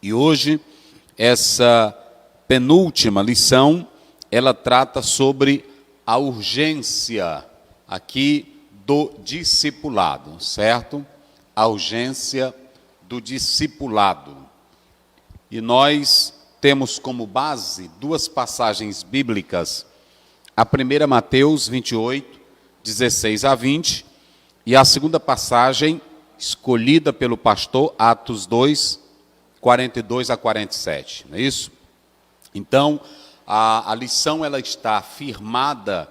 E hoje, essa penúltima lição, ela trata sobre a urgência aqui do discipulado, certo? A urgência do discipulado. E nós temos como base duas passagens bíblicas, a primeira Mateus 28, 16 a 20, e a segunda passagem, escolhida pelo pastor, Atos 2, 42 a 47, não é isso? Então, a lição ela está firmada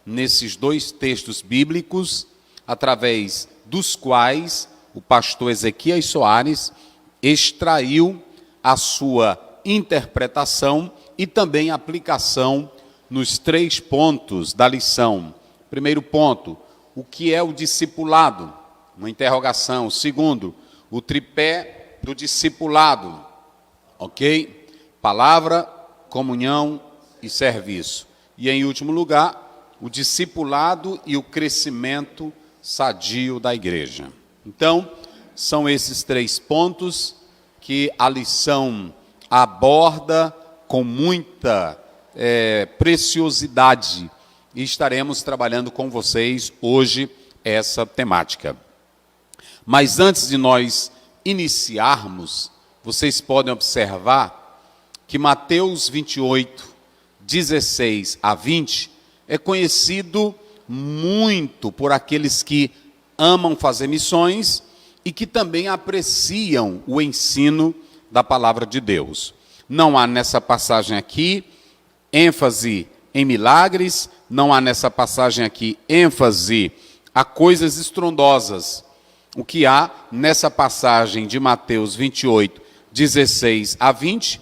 nesses dois textos bíblicos, através dos quais o pastor Ezequias Soares extraiu a sua interpretação e também aplicação nos 3 pontos da lição. Primeiro ponto, o que é o discipulado? Uma interrogação. Segundo, o tripé do discipulado, ok? Palavra, comunhão e serviço. E em último lugar, o discipulado e o crescimento sadio da igreja. Então, são esses 3 pontos que a lição aborda com muita preciosidade e estaremos trabalhando com vocês hoje essa temática. Mas antes de nós iniciarmos, vocês podem observar que Mateus 28, 16 a 20 é conhecido muito por aqueles que amam fazer missões e que também apreciam o ensino da palavra de Deus. Não há nessa passagem aqui ênfase em milagres, não há nessa passagem aqui ênfase a coisas estrondosas. O que há nessa passagem de Mateus 28, 16 a 20,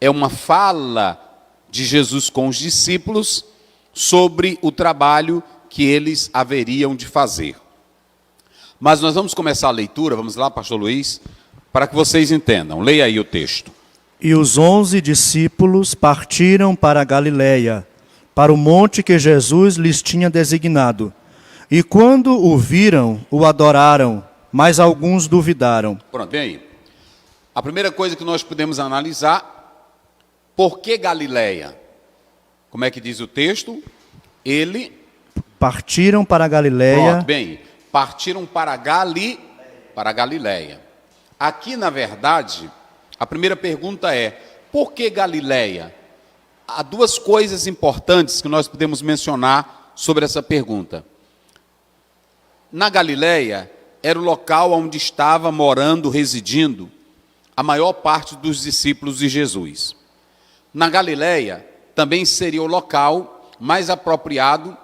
é uma fala de Jesus com os discípulos sobre o trabalho que eles haveriam de fazer. Mas nós vamos começar a leitura, vamos lá, pastor Luiz, para que vocês entendam. Leia aí o texto. E os 11 discípulos partiram para a Galiléia, para o monte que Jesus lhes tinha designado. E quando o viram, o adoraram, mas alguns duvidaram. Pronto, vem aí. A primeira coisa que nós podemos analisar, por que Galiléia? Como é que diz o texto? Partiram para a Galiléia. Pronto, bem, partiram para Galiléia. Aqui, na verdade, a primeira pergunta é, por que Galiléia? Há 2 coisas importantes que nós podemos mencionar sobre essa pergunta. Na Galiléia, era o local onde estava morando, residindo, a maior parte dos discípulos de Jesus. Na Galiléia, também seria o local mais apropriado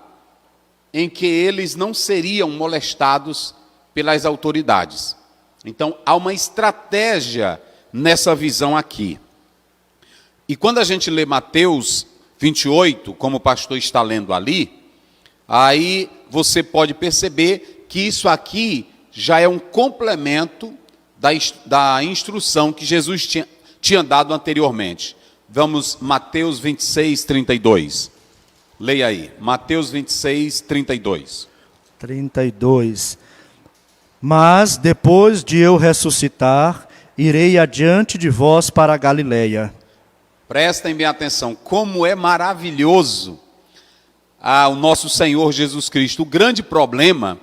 em que eles não seriam molestados pelas autoridades. Então, há uma estratégia nessa visão aqui. E quando a gente lê Mateus 28, como o pastor está lendo ali, aí você pode perceber que isso aqui já é um complemento da instrução que Jesus tinha dado anteriormente. Vamos, Mateus 26, 32. Leia aí, Mateus 26, 32. 32. Mas depois de eu ressuscitar, irei adiante de vós para a Galiléia. Prestem bem atenção, como é maravilhoso o nosso Senhor Jesus Cristo. O grande problema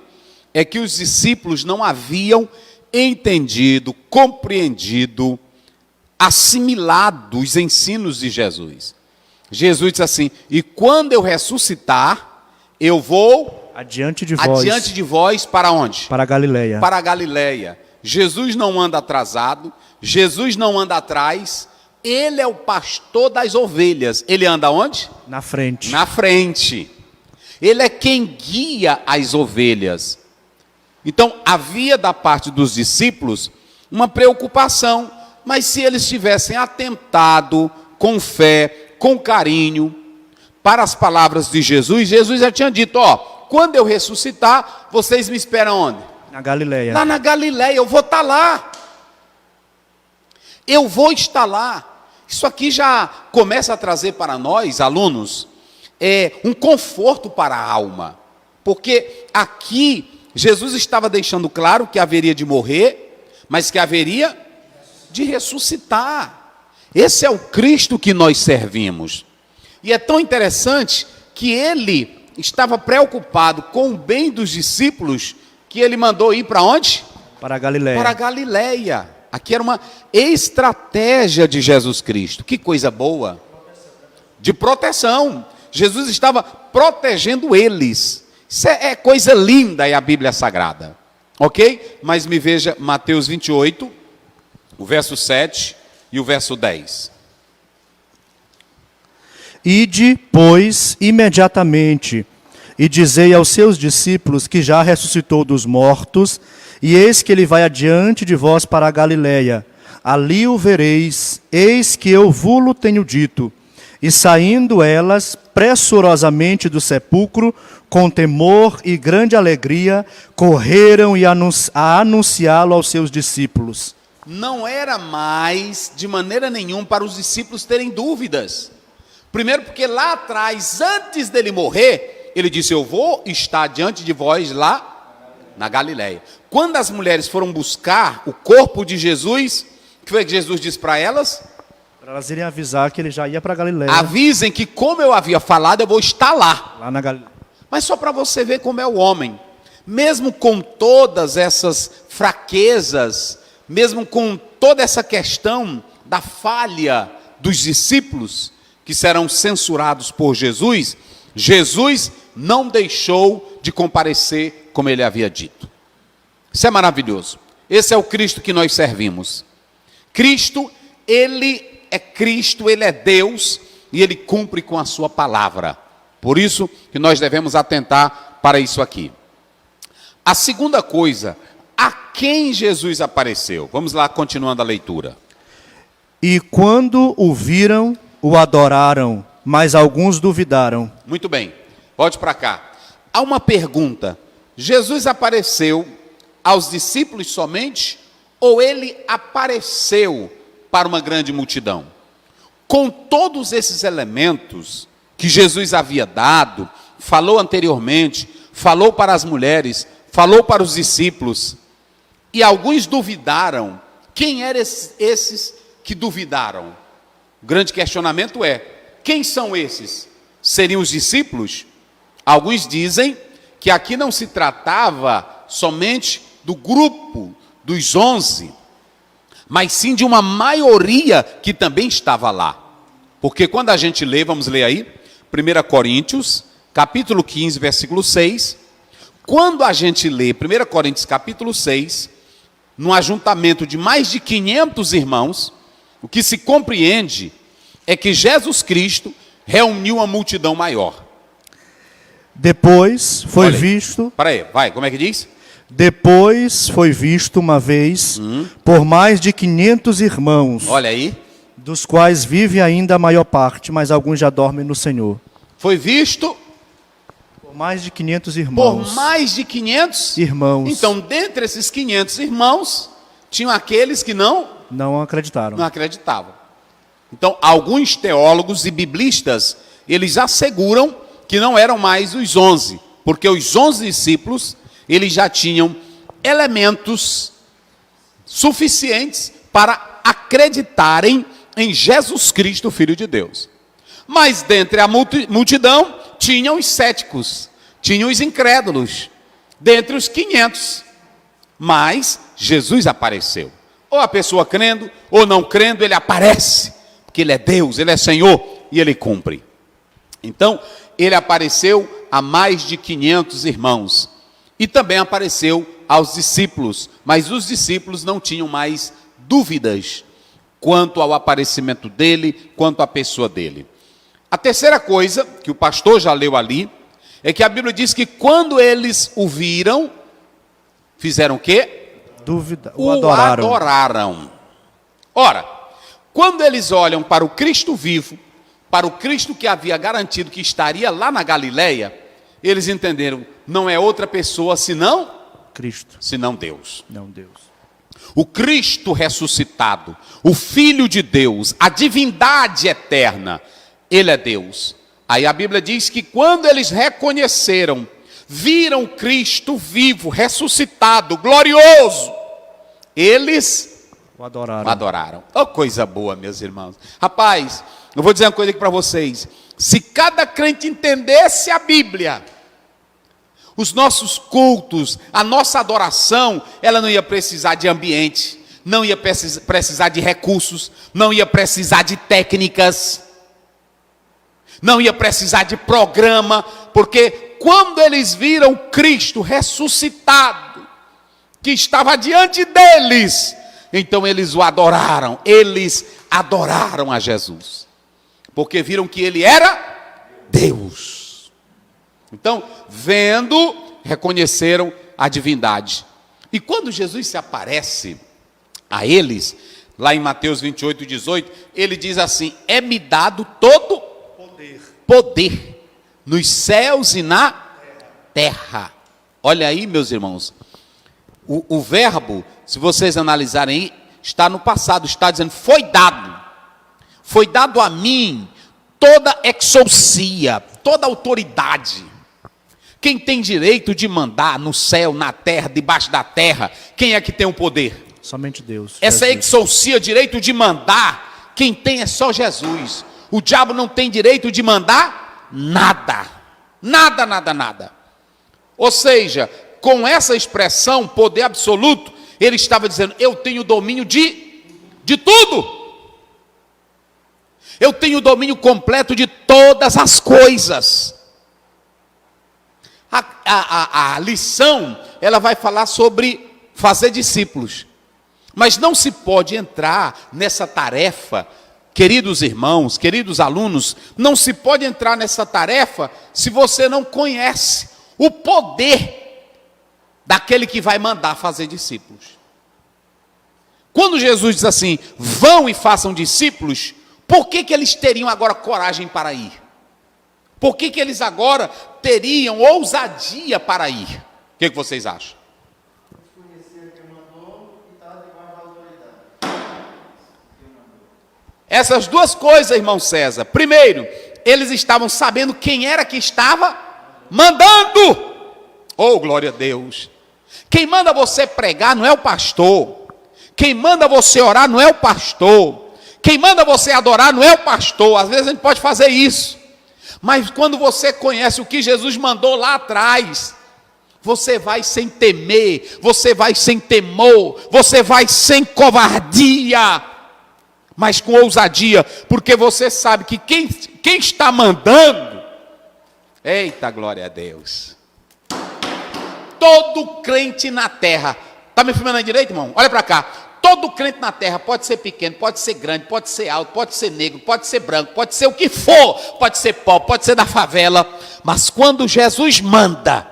é que os discípulos não haviam entendido, compreendido, assimilado os ensinos de Jesus. Jesus disse assim, e quando eu ressuscitar, eu vou adiante de vós para onde? Para a Galiléia. Para a Galiléia. Jesus não anda atrasado, Jesus não anda atrás, ele é o pastor das ovelhas. Ele anda onde? Na frente. Na frente. Ele é quem guia as ovelhas. Então, havia da parte dos discípulos uma preocupação, mas se eles tivessem atentado com fé, com carinho, para as palavras de Jesus, Jesus já tinha dito, quando eu ressuscitar, vocês me esperam onde? Na Galiléia. Lá na Galiléia, eu vou estar lá. Eu vou estar lá. Isso aqui já começa a trazer para nós, alunos, um conforto para a alma. Porque aqui, Jesus estava deixando claro que haveria de morrer, mas que haveria de ressuscitar. Esse é o Cristo que nós servimos. E é tão interessante que ele estava preocupado com o bem dos discípulos, que ele mandou ir para onde? Para a Galileia. Para a Galileia. Aqui era uma estratégia de Jesus Cristo. Que coisa boa. De proteção. Jesus estava protegendo eles. Isso é coisa linda, é a Bíblia Sagrada. Ok? Mas me veja Mateus 28, o verso 7 e o verso 10. Ide, pois, imediatamente, e dizei aos seus discípulos que já ressuscitou dos mortos, e eis que ele vai adiante de vós para a Galileia. Ali o vereis, eis que eu vulo tenho dito. E saindo elas pressurosamente do sepulcro, com temor e grande alegria, correram a anunciá-lo aos seus discípulos. Não era mais, de maneira nenhuma, para os discípulos terem dúvidas. Primeiro porque lá atrás, antes dele morrer, ele disse, eu vou estar diante de vós lá na Galileia. Quando as mulheres foram buscar o corpo de Jesus, o que foi que Jesus disse para elas? Para elas irem avisar que ele já ia para a Galileia. Avisem que, como eu havia falado, eu vou estar lá. Lá na Galileia. Mas só para você ver como é o homem. Mesmo com todas essas fraquezas, mesmo com toda essa questão da falha dos discípulos, que serão censurados por Jesus, Jesus não deixou de comparecer como ele havia dito. Isso é maravilhoso. Esse é o Cristo que nós servimos. Cristo, ele é Deus e ele cumpre com a sua palavra. Por isso que nós devemos atentar para isso aqui. A segunda coisa, a quem Jesus apareceu? Vamos lá, continuando a leitura. E quando o viram, o adoraram, mas alguns duvidaram. Muito bem, volte para cá. Há uma pergunta. Jesus apareceu aos discípulos somente ou ele apareceu para uma grande multidão? Com todos esses elementos que Jesus havia dado, falou anteriormente, falou para as mulheres, falou para os discípulos, e alguns duvidaram. Quem eram esses que duvidaram? O grande questionamento é, quem são esses? Seriam os discípulos? Alguns dizem que aqui não se tratava somente do grupo dos 11, mas sim de uma maioria que também estava lá. Porque quando a gente lê, vamos ler aí, 1 Coríntios, capítulo 15, versículo 6, quando a gente lê 1 Coríntios, capítulo 6, num ajuntamento de mais de 500 irmãos, o que se compreende é que Jesus Cristo reuniu uma multidão maior. Depois foi visto... Peraí, vai, como é que diz? Depois foi visto uma vez por mais de 500 irmãos. Olha aí. Dos quais vive ainda a maior parte, mas alguns já dormem no Senhor. Foi visto... Por mais de 500 irmãos. Por mais de 500 irmãos. Então, dentre esses 500 irmãos, tinham aqueles que não acreditaram. Não acreditavam. Então, alguns teólogos e biblistas, eles asseguram que não eram mais os 11, porque os 11 discípulos, eles já tinham elementos suficientes para acreditarem em Jesus Cristo, Filho de Deus. Mas dentre a multidão, tinham os céticos, tinham os incrédulos, dentre os 500. Mas Jesus apareceu. Ou a pessoa crendo, ou não crendo, ele aparece. Porque ele é Deus, ele é Senhor, e ele cumpre. Então, ele apareceu a mais de 500 irmãos. E também apareceu aos discípulos. Mas os discípulos não tinham mais dúvidas quanto ao aparecimento dele, quanto à pessoa dele. A terceira coisa, que o pastor já leu ali, é que a Bíblia diz que quando eles o viram, fizeram o quê? O adoraram. Ora, quando eles olham para o Cristo vivo, para o Cristo que havia garantido que estaria lá na Galileia, eles entenderam, não é outra pessoa senão Cristo, senão Deus. Não Deus. O Cristo ressuscitado, o Filho de Deus, a divindade eterna, ele é Deus. Aí a Bíblia diz que quando eles reconheceram, viram Cristo vivo, ressuscitado, glorioso, eles O adoraram. O adoraram. Oh, coisa boa, meus irmãos. Rapaz, eu vou dizer uma coisa aqui para vocês. Se cada crente entendesse a Bíblia, os nossos cultos, a nossa adoração, ela não ia precisar de ambiente, não ia precisar de recursos, não ia precisar de técnicas, não ia precisar de programa, porque quando eles viram Cristo ressuscitado, que estava diante deles, então eles o adoraram, eles adoraram a Jesus, porque viram que ele era Deus. Então, vendo, reconheceram a divindade. E quando Jesus se aparece a eles, lá em Mateus 28, 18, ele diz assim: é-me dado todo poder nos céus e na terra. Olha aí, meus irmãos, o verbo, se vocês analisarem aí, está no passado, está dizendo foi dado a mim toda exousia, toda autoridade. Quem tem direito de mandar no céu, na terra, debaixo da terra? Quem é que tem o poder? Somente Deus. Essa exousia, direito de mandar, quem tem é só Jesus. O diabo não tem direito de mandar nada. Nada, nada, nada. Ou seja, com essa expressão, poder absoluto, ele estava dizendo: eu tenho domínio de tudo. Eu tenho domínio completo de todas as coisas. A lição, ela vai falar sobre fazer discípulos. Mas não se pode entrar nessa tarefa, queridos irmãos, queridos alunos, não se pode entrar nessa tarefa se você não conhece o poder daquele que vai mandar fazer discípulos. Quando Jesus diz assim, vão e façam discípulos, por que eles teriam agora coragem para ir? Por que eles agora teriam ousadia para ir? O que vocês acham? Essas duas coisas, irmão César. Primeiro, eles estavam sabendo quem era que estava mandando. Oh, glória a Deus. Quem manda você pregar não é o pastor. Quem manda você orar não é o pastor. Quem manda você adorar não é o pastor. Às vezes a gente pode fazer isso. Mas quando você conhece o que Jesus mandou lá atrás, você vai sem temer, você vai sem temor, você vai sem covardia, mas com ousadia, porque você sabe que quem está mandando, eita glória a Deus, todo crente na terra, está me filmando aí direito, irmão? Olha para cá. Todo crente na terra, pode ser pequeno, pode ser grande, pode ser alto, pode ser negro, pode ser branco, pode ser o que for, pode ser pobre, pode ser da favela, mas quando Jesus manda,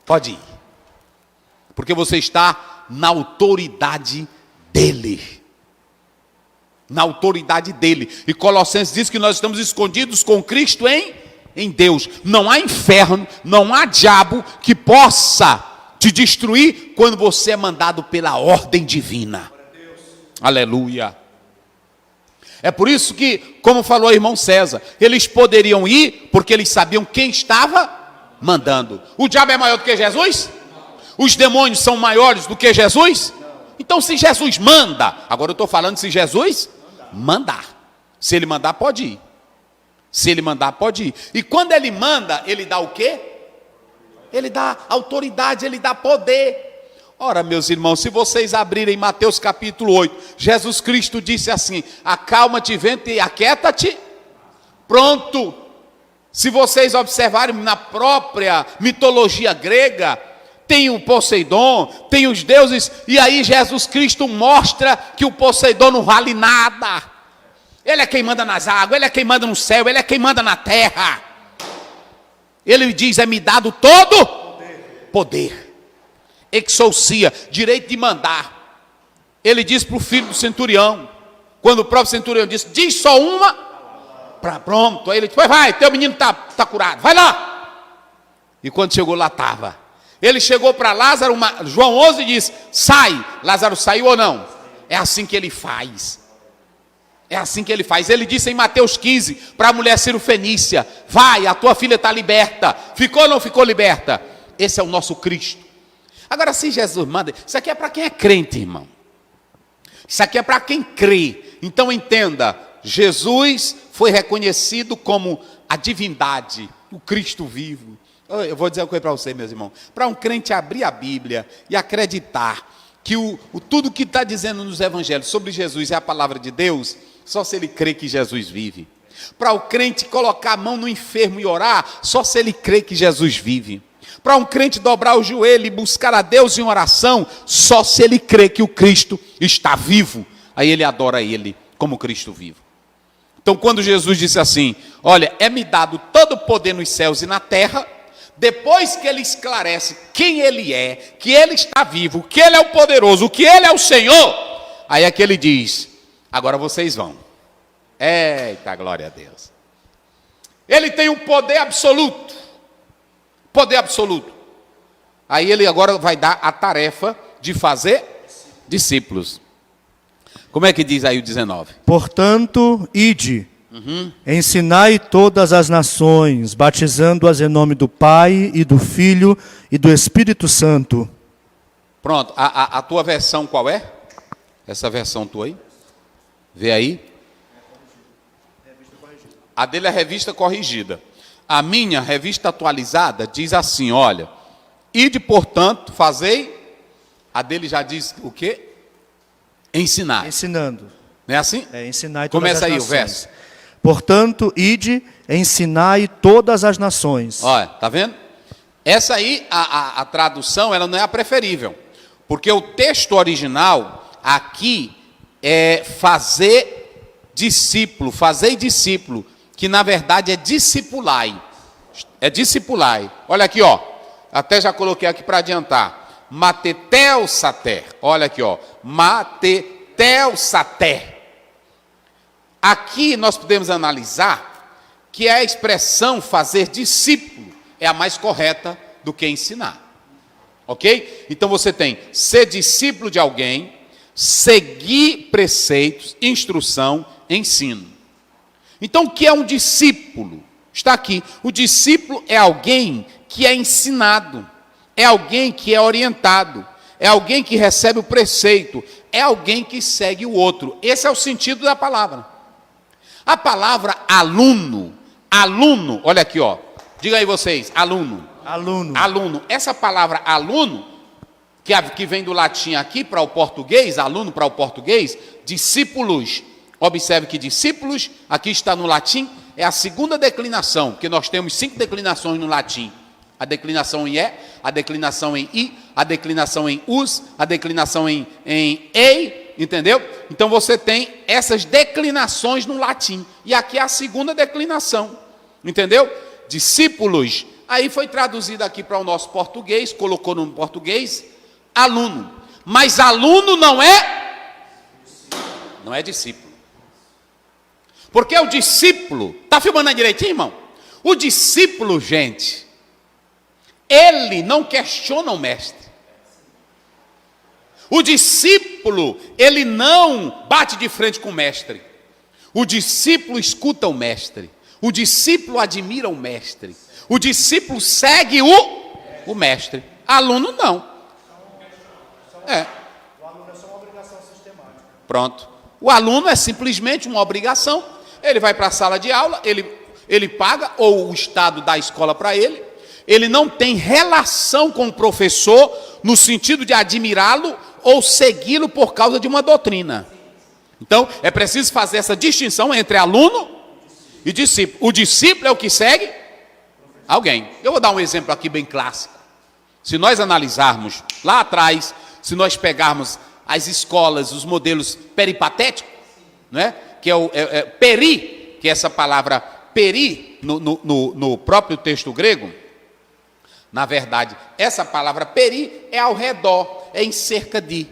pode ir, porque você está na autoridade dele, na autoridade dele. E Colossenses diz que nós estamos escondidos com Cristo em Deus. Não há inferno, não há diabo que possa te destruir quando você é mandado pela ordem divina. Aleluia. É por isso que, como falou o irmão César, eles poderiam ir porque eles sabiam quem estava mandando. O diabo é maior do que Jesus? Os demônios são maiores do que Jesus? Então se Jesus manda, agora eu estou falando se Jesus mandar. Se ele mandar, pode ir. Se ele mandar, pode ir. E quando ele manda, ele dá o quê? Ele dá autoridade, ele dá poder. Ora, meus irmãos, se vocês abrirem Mateus capítulo 8, Jesus Cristo disse assim: acalma-te, vento, e aquieta-te. Pronto. Se vocês observarem na própria mitologia grega, tem o Poseidon, tem os deuses, e aí Jesus Cristo mostra que o Poseidon não vale nada. Ele é quem manda nas águas, ele é quem manda no céu, ele é quem manda na terra. Ele diz, é-me dado todo poder. Exousia, direito de mandar. Ele diz para o filho do centurião, quando o próprio centurião disse, diz só uma, pronto. Aí ele disse, vai, teu menino está curado, vai lá. E quando chegou lá estava. Ele chegou para Lázaro, João 11 diz, sai. Lázaro saiu ou não? É assim que ele faz. É assim que ele faz. Ele disse em Mateus 15, para a mulher Cirofenícia, vai, a tua filha está liberta. Ficou ou não ficou liberta? Esse é o nosso Cristo. Agora, se Jesus manda, isso aqui é para quem é crente, irmão. Isso aqui é para quem crê. Então entenda, Jesus foi reconhecido como a divindade, o Cristo vivo. Eu vou dizer uma coisa para você, meus irmãos. Para um crente abrir a Bíblia e acreditar que tudo que está dizendo nos evangelhos sobre Jesus é a palavra de Deus, só se ele crê que Jesus vive. Para o crente colocar a mão no enfermo e orar, só se ele crê que Jesus vive. Para um crente dobrar o joelho e buscar a Deus em oração, só se ele crê que o Cristo está vivo. Aí ele adora ele como Cristo vivo. Então quando Jesus disse assim, olha, é-me dado todo o poder nos céus e na terra, depois que ele esclarece quem ele é, que ele está vivo, que ele é o poderoso, que ele é o Senhor, aí é que ele diz, agora vocês vão. Eita, glória a Deus. Ele tem um poder absoluto. Poder absoluto. Aí ele agora vai dar a tarefa de fazer discípulos. Como é que diz aí o 19? Portanto, ide, ensinai todas as nações, batizando-as em nome do Pai e do Filho e do Espírito Santo. Pronto, a tua versão qual é? Essa versão tua aí? Vê aí. A dele é a revista corrigida. A minha, revista atualizada, diz assim, olha, ide, portanto, fazei, a dele já diz o quê? Ensinar. Ensinando. Não é assim? Ensinai todas Começa as aí nações. o verso. Portanto, ide, ensinai todas as nações. Olha, tá vendo? Essa aí, a tradução, ela não é a preferível. Porque o texto original, aqui, é fazer discípulo, que na verdade é discipulai. É discipulai. Olha aqui, ó. Até já coloquei aqui para adiantar. Matetel sater. Olha aqui, ó. Matetel sater. Aqui nós podemos analisar que a expressão fazer discípulo é a mais correta do que ensinar. Ok? Então você tem ser discípulo de alguém, seguir preceitos, instrução, ensino. Então o que é um discípulo? Está aqui. O discípulo é alguém que é ensinado, é alguém que é orientado, é alguém que recebe o preceito, é alguém que segue o outro. Esse é o sentido da palavra. A palavra aluno, olha aqui, ó. Diga aí vocês, aluno. Aluno. Essa palavra aluno, que vem do latim aqui para o português, aluno para o português, discípulos. Observe que discípulos, aqui está no latim, é a segunda declinação, porque nós temos 5 declinações no latim. A declinação em E, a declinação em I, a declinação em us, a declinação em ei, entendeu? Então você tem essas declinações no latim. E aqui é a segunda declinação, entendeu? Discípulos. Aí foi traduzido aqui para o nosso português, colocou no português, aluno. Mas aluno não é discípulo. Porque o discípulo, está filmando aí direitinho, irmão? O discípulo, gente, ele não questiona o mestre. O discípulo, ele não bate de frente com o mestre. O discípulo escuta o mestre. O discípulo admira o mestre. O discípulo segue o mestre. Aluno não. O aluno é só uma obrigação sistemática. Pronto. O aluno é simplesmente uma obrigação. Ele vai para a sala de aula, ele paga, ou o Estado dá a escola para ele. Ele não tem relação com o professor no sentido de admirá-lo ou segui-lo por causa de uma doutrina. Então, é preciso fazer essa distinção entre aluno e discípulo. O discípulo é o que segue alguém. Eu vou dar um exemplo aqui bem clássico. Se nós analisarmos lá atrás, se nós pegarmos as escolas, os modelos peripatéticos, né? Que é peri, que é essa palavra peri no próprio texto grego. Na verdade, essa palavra peri é ao redor, é em cerca de.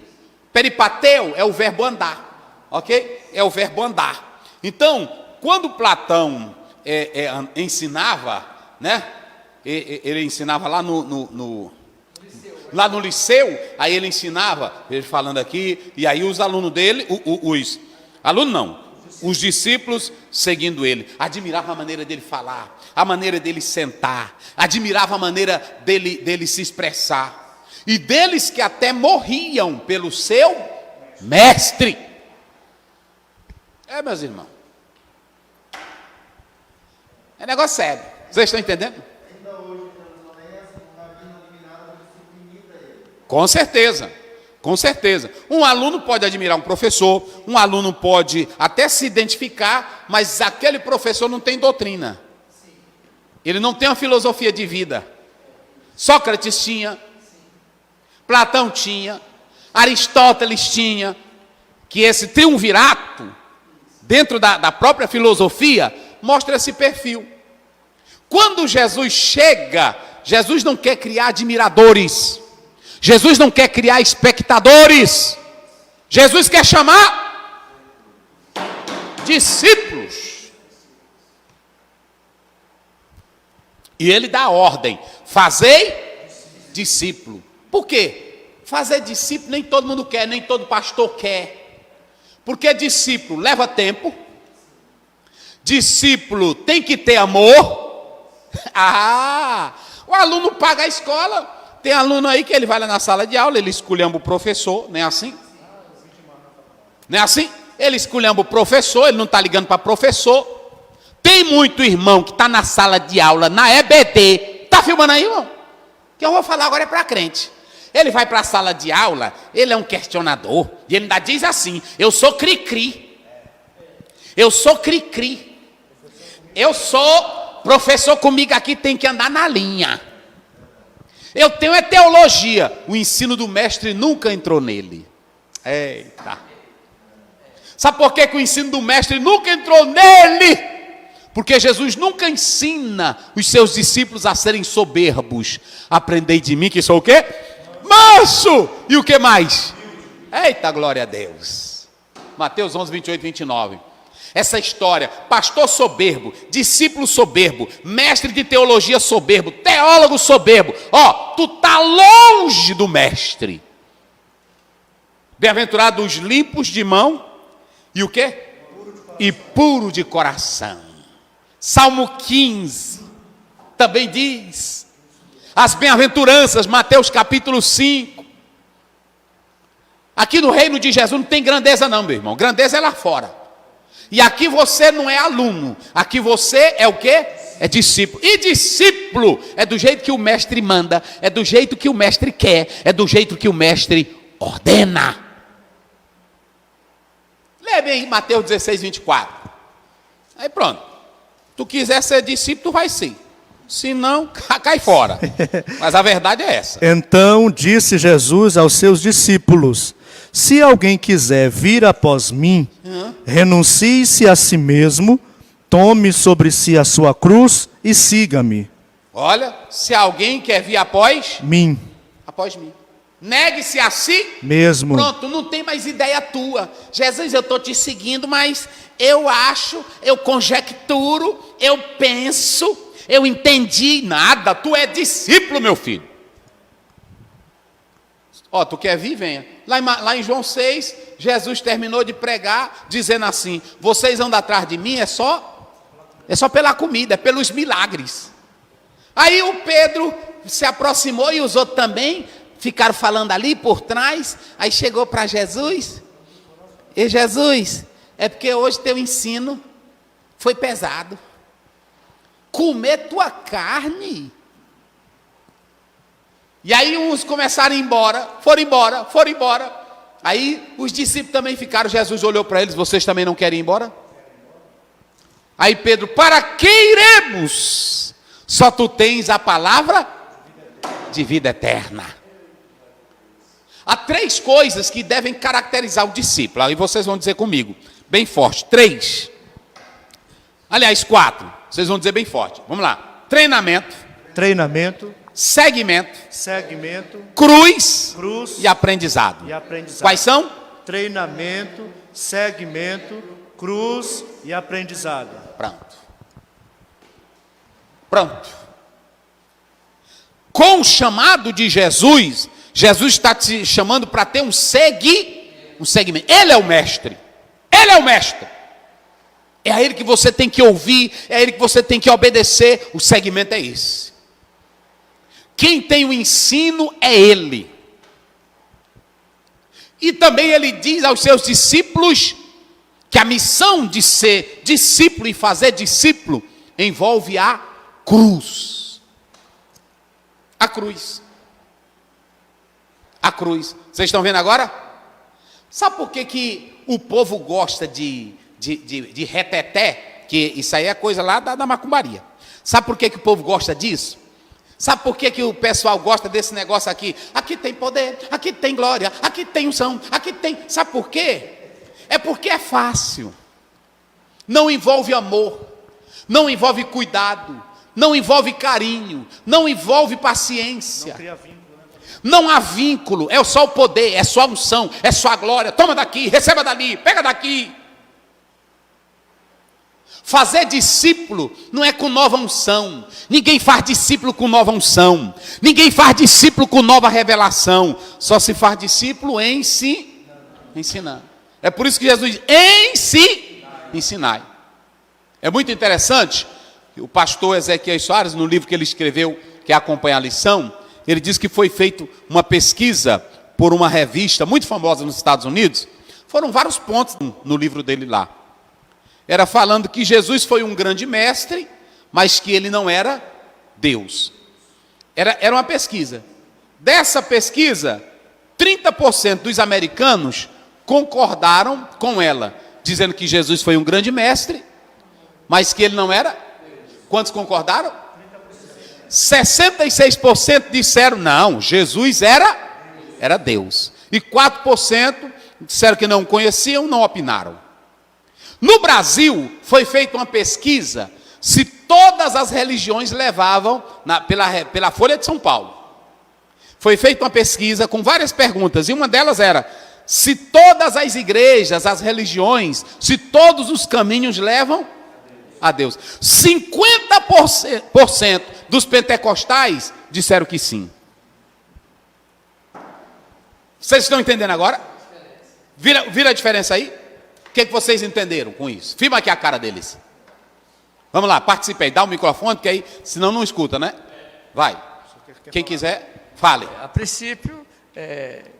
Peripateu é o verbo andar, ok? É o verbo andar. Então, quando Platão ensinava, né? Ele ensinava lá lá no Liceu, aí ele ensinava, ele falando aqui, e aí os alunos dele, os discípulos seguindo ele, admiravam a maneira dele falar, a maneira dele sentar, admirava a maneira dele se expressar, e deles que até morriam pelo seu mestre. Meus irmãos. É negócio sério. Vocês estão entendendo? Com certeza. Com certeza. Um aluno pode admirar um professor, um aluno pode até se identificar, mas aquele professor não tem doutrina. Ele não tem uma filosofia de vida. Sócrates tinha, Platão tinha, Aristóteles tinha, que esse triunvirato, dentro da própria filosofia, mostra esse perfil. Quando Jesus chega, Jesus não quer criar admiradores. Jesus não quer criar espectadores. Jesus quer chamar discípulos. E ele dá a ordem: fazei discípulo. Por quê? Fazer discípulo nem todo mundo quer, nem todo pastor quer. Porque discípulo leva tempo. Discípulo tem que ter amor. O aluno paga a escola. Tem aluno aí que ele vai lá na sala de aula, ele esculhamba o professor, não é assim? Não é assim? Ele esculhamba o professor, ele não está ligando para professor. Tem muito irmão que está na sala de aula, na EBD. Está filmando aí, irmão? Que eu vou falar agora é para crente. Ele vai para a sala de aula, ele é um questionador, e ele ainda diz assim: eu sou cri-cri. Eu sou cri-cri. Eu sou professor, comigo aqui tem que andar na linha. Eu tenho é teologia. O ensino do mestre nunca entrou nele. Eita. Sabe por que o ensino do mestre nunca entrou nele? Porque Jesus nunca ensina os seus discípulos a serem soberbos. Aprendei de mim que sou o quê? Manso! E o que mais? Eita, glória a Deus. Mateus 11, 28 e 29. Essa história, pastor soberbo, discípulo soberbo, mestre de teologia soberbo, teólogo soberbo. Tu tá longe do mestre. Bem-aventurados os limpos de mão e o quê? E puro de coração. Salmo 15 também diz as bem-aventuranças, Mateus capítulo 5. Aqui no reino de Jesus não tem grandeza não, meu irmão. Grandeza é lá fora. E aqui você não é aluno. Aqui você é o quê? É discípulo. E discípulo é do jeito que o mestre manda. É do jeito que o mestre quer. É do jeito que o mestre ordena. Lê bem Mateus 16, 24. Aí pronto. Tu quiser ser discípulo, tu vai ser. Se não, cai fora. Mas a verdade é essa. Então disse Jesus aos seus discípulos: se alguém quiser vir após mim, renuncie-se a si mesmo, tome sobre si a sua cruz e siga-me. Olha, se alguém quer vir após mim, negue-se a si mesmo. Pronto, não tem mais ideia tua. Jesus, eu estou te seguindo, mas eu acho, eu conjecturo, eu penso, eu entendi. Nada, tu é discípulo, meu filho. Tu quer vir? Venha. Lá em João 6, Jesus terminou de pregar, dizendo assim: vocês andam atrás de mim, é só pela comida, é pelos milagres. Aí o Pedro se aproximou e os outros também ficaram falando ali por trás. Aí chegou para Jesus: e Jesus, é porque hoje teu ensino foi pesado. Comer tua carne. E aí uns começaram a ir embora, foram embora. Aí os discípulos também ficaram. Jesus olhou para eles: vocês também não querem ir embora? Aí Pedro: para que iremos? Só tu tens a palavra de vida eterna. Há 3 coisas que devem caracterizar o discípulo. Aí vocês vão dizer comigo, bem forte: 3. Aliás, 4. Vocês vão dizer bem forte. Vamos lá. Treinamento. Segmento. Cruz e aprendizado. Quais são? Treinamento, segmento, cruz e aprendizado. Pronto. Com o chamado de Jesus, Jesus está te chamando para ter um segmento. Ele é o mestre. É a ele que você tem que ouvir, é a ele que você tem que obedecer. O segmento é esse. Quem tem o ensino é ele. E também ele diz aos seus discípulos que que a missão de ser discípulo e fazer discípulo envolve a cruz. A cruz. A cruz. Vocês estão vendo agora? Sabe por que o povo gosta de reteté? Que isso aí é coisa lá da macumbaria. Sabe por que o povo gosta disso? Sabe por que o pessoal gosta desse negócio aqui? Aqui tem poder, aqui tem glória, aqui tem unção, aqui tem... Sabe por quê? É porque é fácil. Não envolve amor, não envolve cuidado, não envolve carinho, não envolve paciência. Não cria vínculo, né? Não há vínculo, é só o poder, é só a unção, é só a glória. Toma daqui, receba dali, pega daqui. Fazer discípulo não é com nova unção. Ninguém faz discípulo com nova unção. Ninguém faz discípulo com nova revelação. Só se faz discípulo em si, ensinar. É por isso que Jesus diz, em si, ensinai. É muito interessante, o pastor Ezequiel Soares, no livro que ele escreveu, que acompanha a lição, ele diz que foi feita uma pesquisa por uma revista muito famosa nos Estados Unidos. Foram vários pontos no livro dele lá. Era falando que Jesus foi um grande mestre, mas que ele não era Deus. Era uma pesquisa. Dessa pesquisa, 30% dos americanos concordaram com ela, dizendo que Jesus foi um grande mestre, mas que ele não era. Quantos concordaram? 66% disseram não, Jesus era Deus. E 4% disseram que não conheciam, não opinaram. No Brasil, foi feita uma pesquisa se todas as religiões levavam, pela Folha de São Paulo. Foi feita uma pesquisa com várias perguntas, e uma delas era, se todas as igrejas, as religiões, se todos os caminhos levam a Deus. 50% dos pentecostais disseram que sim. Vocês estão entendendo agora? Vira a diferença aí? O que vocês entenderam com isso? Firma aqui a cara deles. Vamos lá, participe aí. Dá o microfone, porque aí, senão não escuta, né? Vai. Quem quiser, fale. A princípio,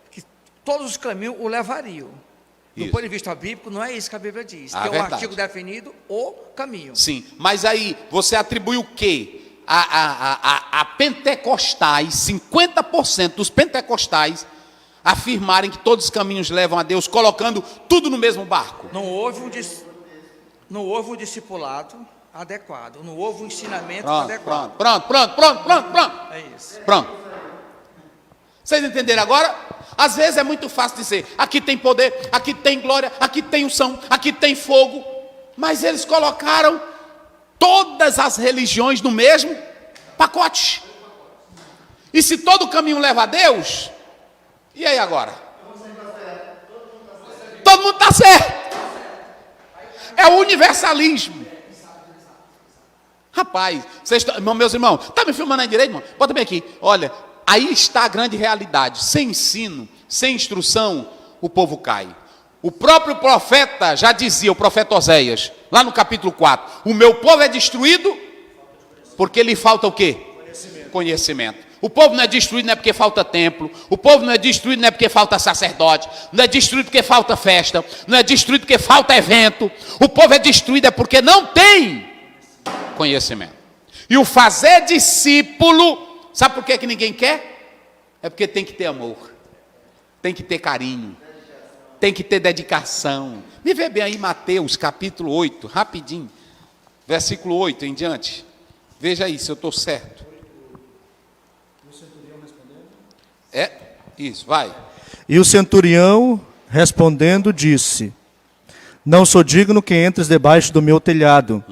que todos os caminhos o levariam. Do ponto de vista bíblico, não é isso que a Bíblia diz. Que é um artigo definido, o caminho. Sim, mas aí você atribui o quê? A pentecostais, 50% dos pentecostais afirmarem que todos os caminhos levam a Deus, colocando tudo no mesmo barco. Não houve um discipulado adequado, não houve um ensinamento adequado. Pronto. É isso. Pronto. Vocês entenderam agora? Às vezes é muito fácil dizer, aqui tem poder, aqui tem glória, aqui tem unção, aqui tem fogo. Mas eles colocaram todas as religiões no mesmo pacote. E se todo o caminho leva a Deus, e aí agora? Todo mundo está certo. É o universalismo. Rapaz, meus irmãos, está me filmando aí direito, irmão? Bota bem aqui. Olha, aí está a grande realidade. Sem ensino, sem instrução, o povo cai. O próprio profeta já dizia, o profeta Oséias, lá no capítulo 4, o meu povo é destruído porque lhe falta o quê? Conhecimento. O povo não é destruído não é porque falta templo, o povo não é destruído não é porque falta sacerdote, não é destruído porque falta festa, não é destruído porque falta evento, o povo é destruído é porque não tem conhecimento. E o fazer discípulo, sabe por que ninguém quer? É porque tem que ter amor, tem que ter carinho, tem que ter dedicação. Me vê bem aí Mateus capítulo 8, rapidinho, versículo 8 em diante. Veja aí se eu estou certo. É, isso, vai. E o centurião, respondendo, disse, não sou digno que entres debaixo do meu telhado,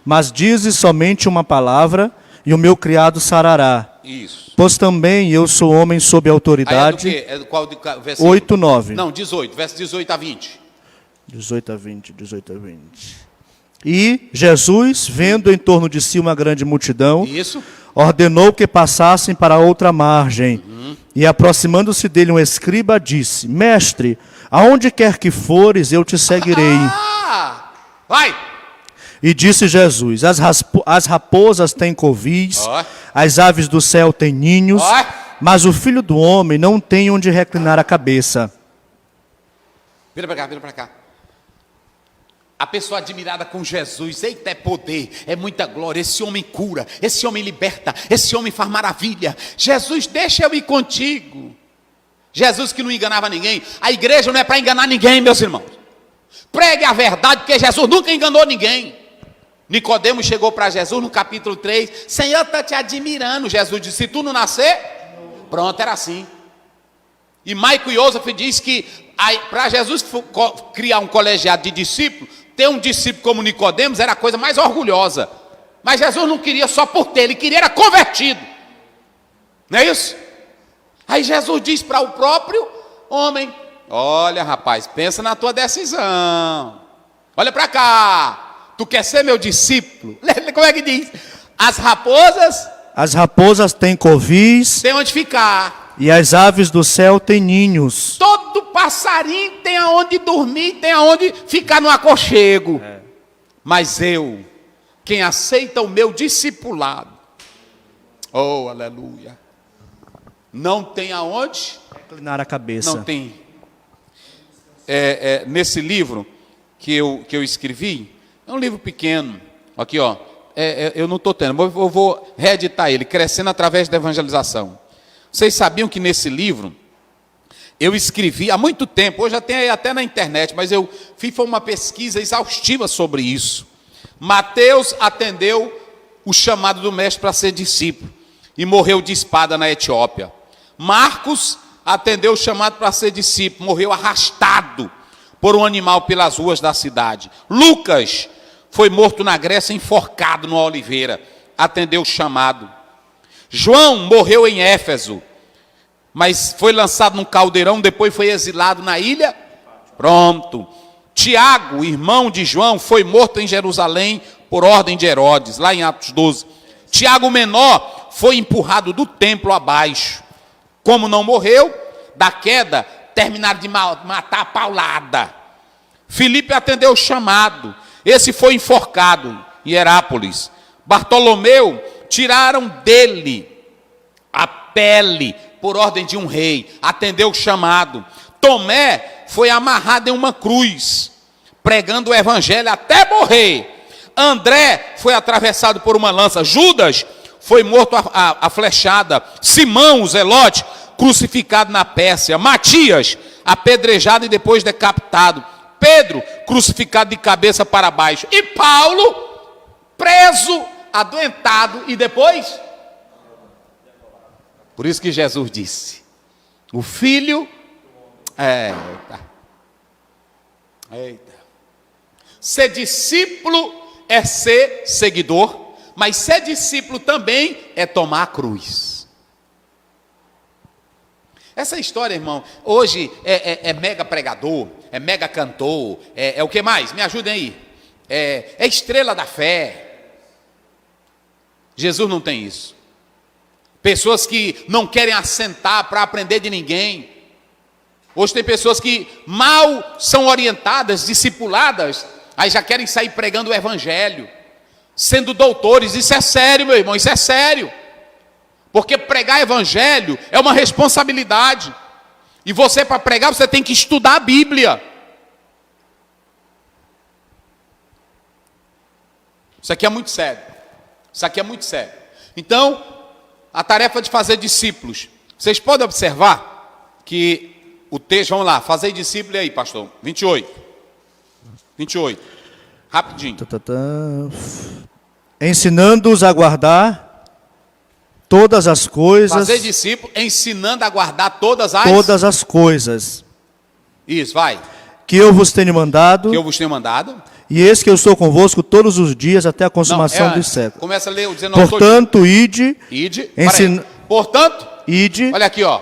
mas dizes somente uma palavra, e o meu criado sarará. Isso. Pois também eu sou homem sob autoridade. Aí é do qual versículo? 8, 9. Não, 18, verso 18 a 20. 18 a 20. E Jesus, vendo em torno de si uma grande multidão, Isso. ordenou que passassem para outra margem. E aproximando-se dele um escriba, disse, mestre, aonde quer que fores, eu te seguirei. Vai! E disse Jesus, as raposas têm covis, as aves do céu têm ninhos, mas o Filho do Homem não tem onde reclinar a cabeça. Vira para cá. A pessoa admirada com Jesus, eita, é poder, é muita glória, esse homem cura, esse homem liberta, esse homem faz maravilha. Jesus, deixa eu ir contigo. Jesus que não enganava ninguém. A igreja não é para enganar ninguém, meus irmãos. Pregue a verdade, porque Jesus nunca enganou ninguém. Nicodemo chegou para Jesus no capítulo 3, Senhor, está te admirando. Jesus disse, se tu não nascer, pronto, era assim. E Michael Joseph diz que para Jesus criar um colegiado de discípulos, ter um discípulo como Nicodemos era a coisa mais orgulhosa. Mas Jesus não queria só por ter, ele queria era convertido. Não é isso? Aí Jesus diz para o próprio homem, olha rapaz, pensa na tua decisão. Olha para cá, tu quer ser meu discípulo? Como é que diz? As raposas têm covis. Tem onde ficar. E as aves do céu têm ninhos. Todo passarinho tem aonde dormir, tem aonde ficar no aconchego. Mas eu, quem aceita o meu discipulado, oh, aleluia, não tem aonde reclinar a cabeça. Não tem. Nesse livro que eu escrevi, é um livro pequeno. Aqui, ó. Eu não estou tendo, eu vou reeditar ele, Crescendo através da Evangelização. Vocês sabiam que nesse livro eu escrevi há muito tempo, hoje já tem até na internet, mas eu fiz uma pesquisa exaustiva sobre isso. Mateus atendeu o chamado do mestre para ser discípulo e morreu de espada na Etiópia. Marcos atendeu o chamado para ser discípulo, morreu arrastado por um animal pelas ruas da cidade. Lucas foi morto na Grécia, enforcado numa oliveira, atendeu o chamado. João morreu em Éfeso, mas foi lançado num caldeirão, depois foi exilado na ilha. Pronto. Tiago, irmão de João, foi morto em Jerusalém por ordem de Herodes, lá em Atos 12. Tiago menor foi empurrado do templo abaixo. Como não morreu, da queda, terminaram de matar a paulada. Filipe atendeu o chamado. Esse foi enforcado em Herápolis. Bartolomeu, tiraram dele a pele por ordem de um rei. Atendeu o chamado. Tomé foi amarrado em uma cruz, pregando o evangelho até morrer. André foi atravessado por uma lança. Judas foi morto a flechada. Simão, o zelote, crucificado na Pérsia. Matias, apedrejado e depois decapitado. Pedro, crucificado de cabeça para baixo. E Paulo, preso, adoentado e depois... Por isso que Jesus disse, o filho... Eita. Ser discípulo é ser seguidor, mas ser discípulo também é tomar a cruz. Essa história, irmão, hoje é mega pregador, é mega cantor, é o que mais? Me ajudem aí. É estrela da fé. Jesus não tem isso. Pessoas que não querem assentar para aprender de ninguém. Hoje tem pessoas que mal são orientadas, discipuladas, aí já querem sair pregando o evangelho, sendo doutores. Isso é sério, meu irmão, isso é sério. Porque pregar evangelho é uma responsabilidade. E você, para pregar, você tem que estudar a Bíblia. Isso aqui é muito sério. Isso aqui é muito sério. Então, a tarefa de fazer discípulos. Vocês podem observar que o texto, vamos lá, fazer discípulo aí, pastor. 28. Rapidinho. Ensinando-os a guardar todas as coisas. Fazer discípulo, ensinando a guardar todas as coisas. Isso, vai. Que eu vos tenho mandado. E eis que eu estou convosco todos os dias até a consumação dos séculos. Começa a ler o 19. Portanto, ide. Portanto, ide. Olha aqui, ó.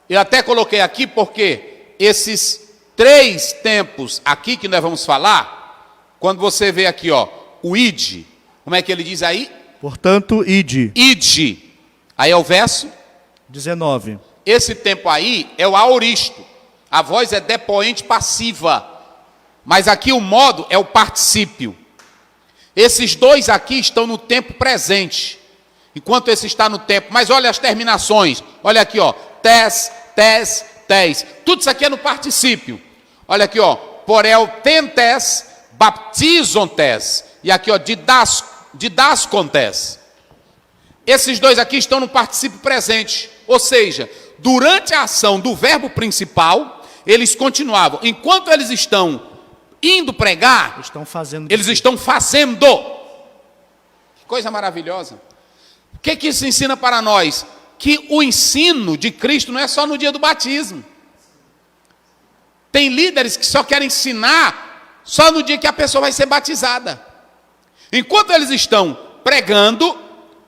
Eu até coloquei aqui porque esses 3 tempos aqui que nós vamos falar, quando você vê aqui, ó, o ide, como é que ele diz aí? Portanto, ide. Ide. Aí é o verso 19. Esse tempo aí é o aoristo. A voz é depoente passiva. Mas aqui o modo é o particípio. Esses 2 aqui estão no tempo presente. Enquanto esse está no tempo. Mas olha as terminações. Olha aqui, ó. Tes. Tudo isso aqui é no particípio. Olha aqui, ó. Porel tentes baptizontes, e aqui, ó, didascontes. Esses dois aqui estão no particípio presente, ou seja, durante a ação do verbo principal, eles continuavam. Enquanto eles estão indo pregar, eles estão fazendo. Que coisa maravilhosa. O que isso ensina para nós? Que o ensino de Cristo não é só no dia do batismo. Tem líderes que só querem ensinar só no dia que a pessoa vai ser batizada. Enquanto eles estão pregando,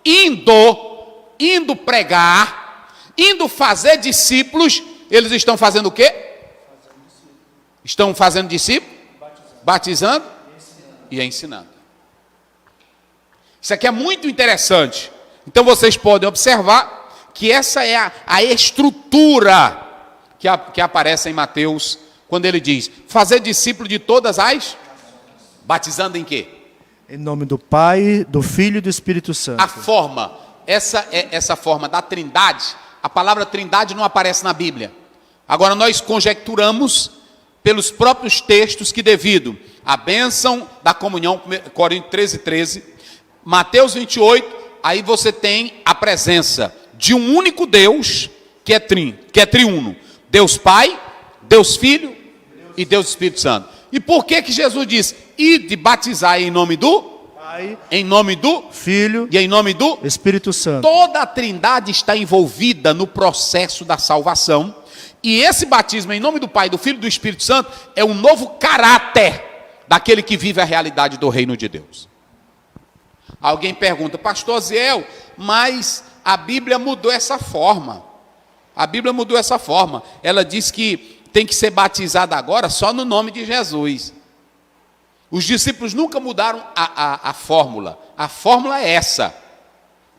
indo pregar, indo fazer discípulos, eles estão fazendo o quê? Estão fazendo discípulos, batizando e ensinando. Isso aqui é muito interessante. Então vocês podem observar que essa é a estrutura que aparece em Mateus, quando ele diz, fazer discípulo de todas as, batizando em quê? Em nome do Pai, do Filho e do Espírito Santo. A forma, essa forma da trindade, a palavra trindade não aparece na Bíblia. Agora nós conjecturamos pelos próprios textos que devido à bênção da comunhão, Coríntios 13, Mateus 28, aí você tem a presença de um único Deus, que é triuno. Deus Pai, Deus Filho e Deus Espírito Santo. E por que Jesus diz, ide batizar em nome do Pai, em nome do Filho e em nome do Espírito Santo? Toda a trindade está envolvida no processo da salvação. E esse batismo em nome do Pai, do Filho e do Espírito Santo é um novo caráter daquele que vive a realidade do reino de Deus. Alguém pergunta, pastor Ziel, mas a Bíblia mudou essa forma. A Bíblia mudou essa forma. Ela diz que tem que ser batizado agora só no nome de Jesus. Os discípulos nunca mudaram a fórmula. A fórmula é essa: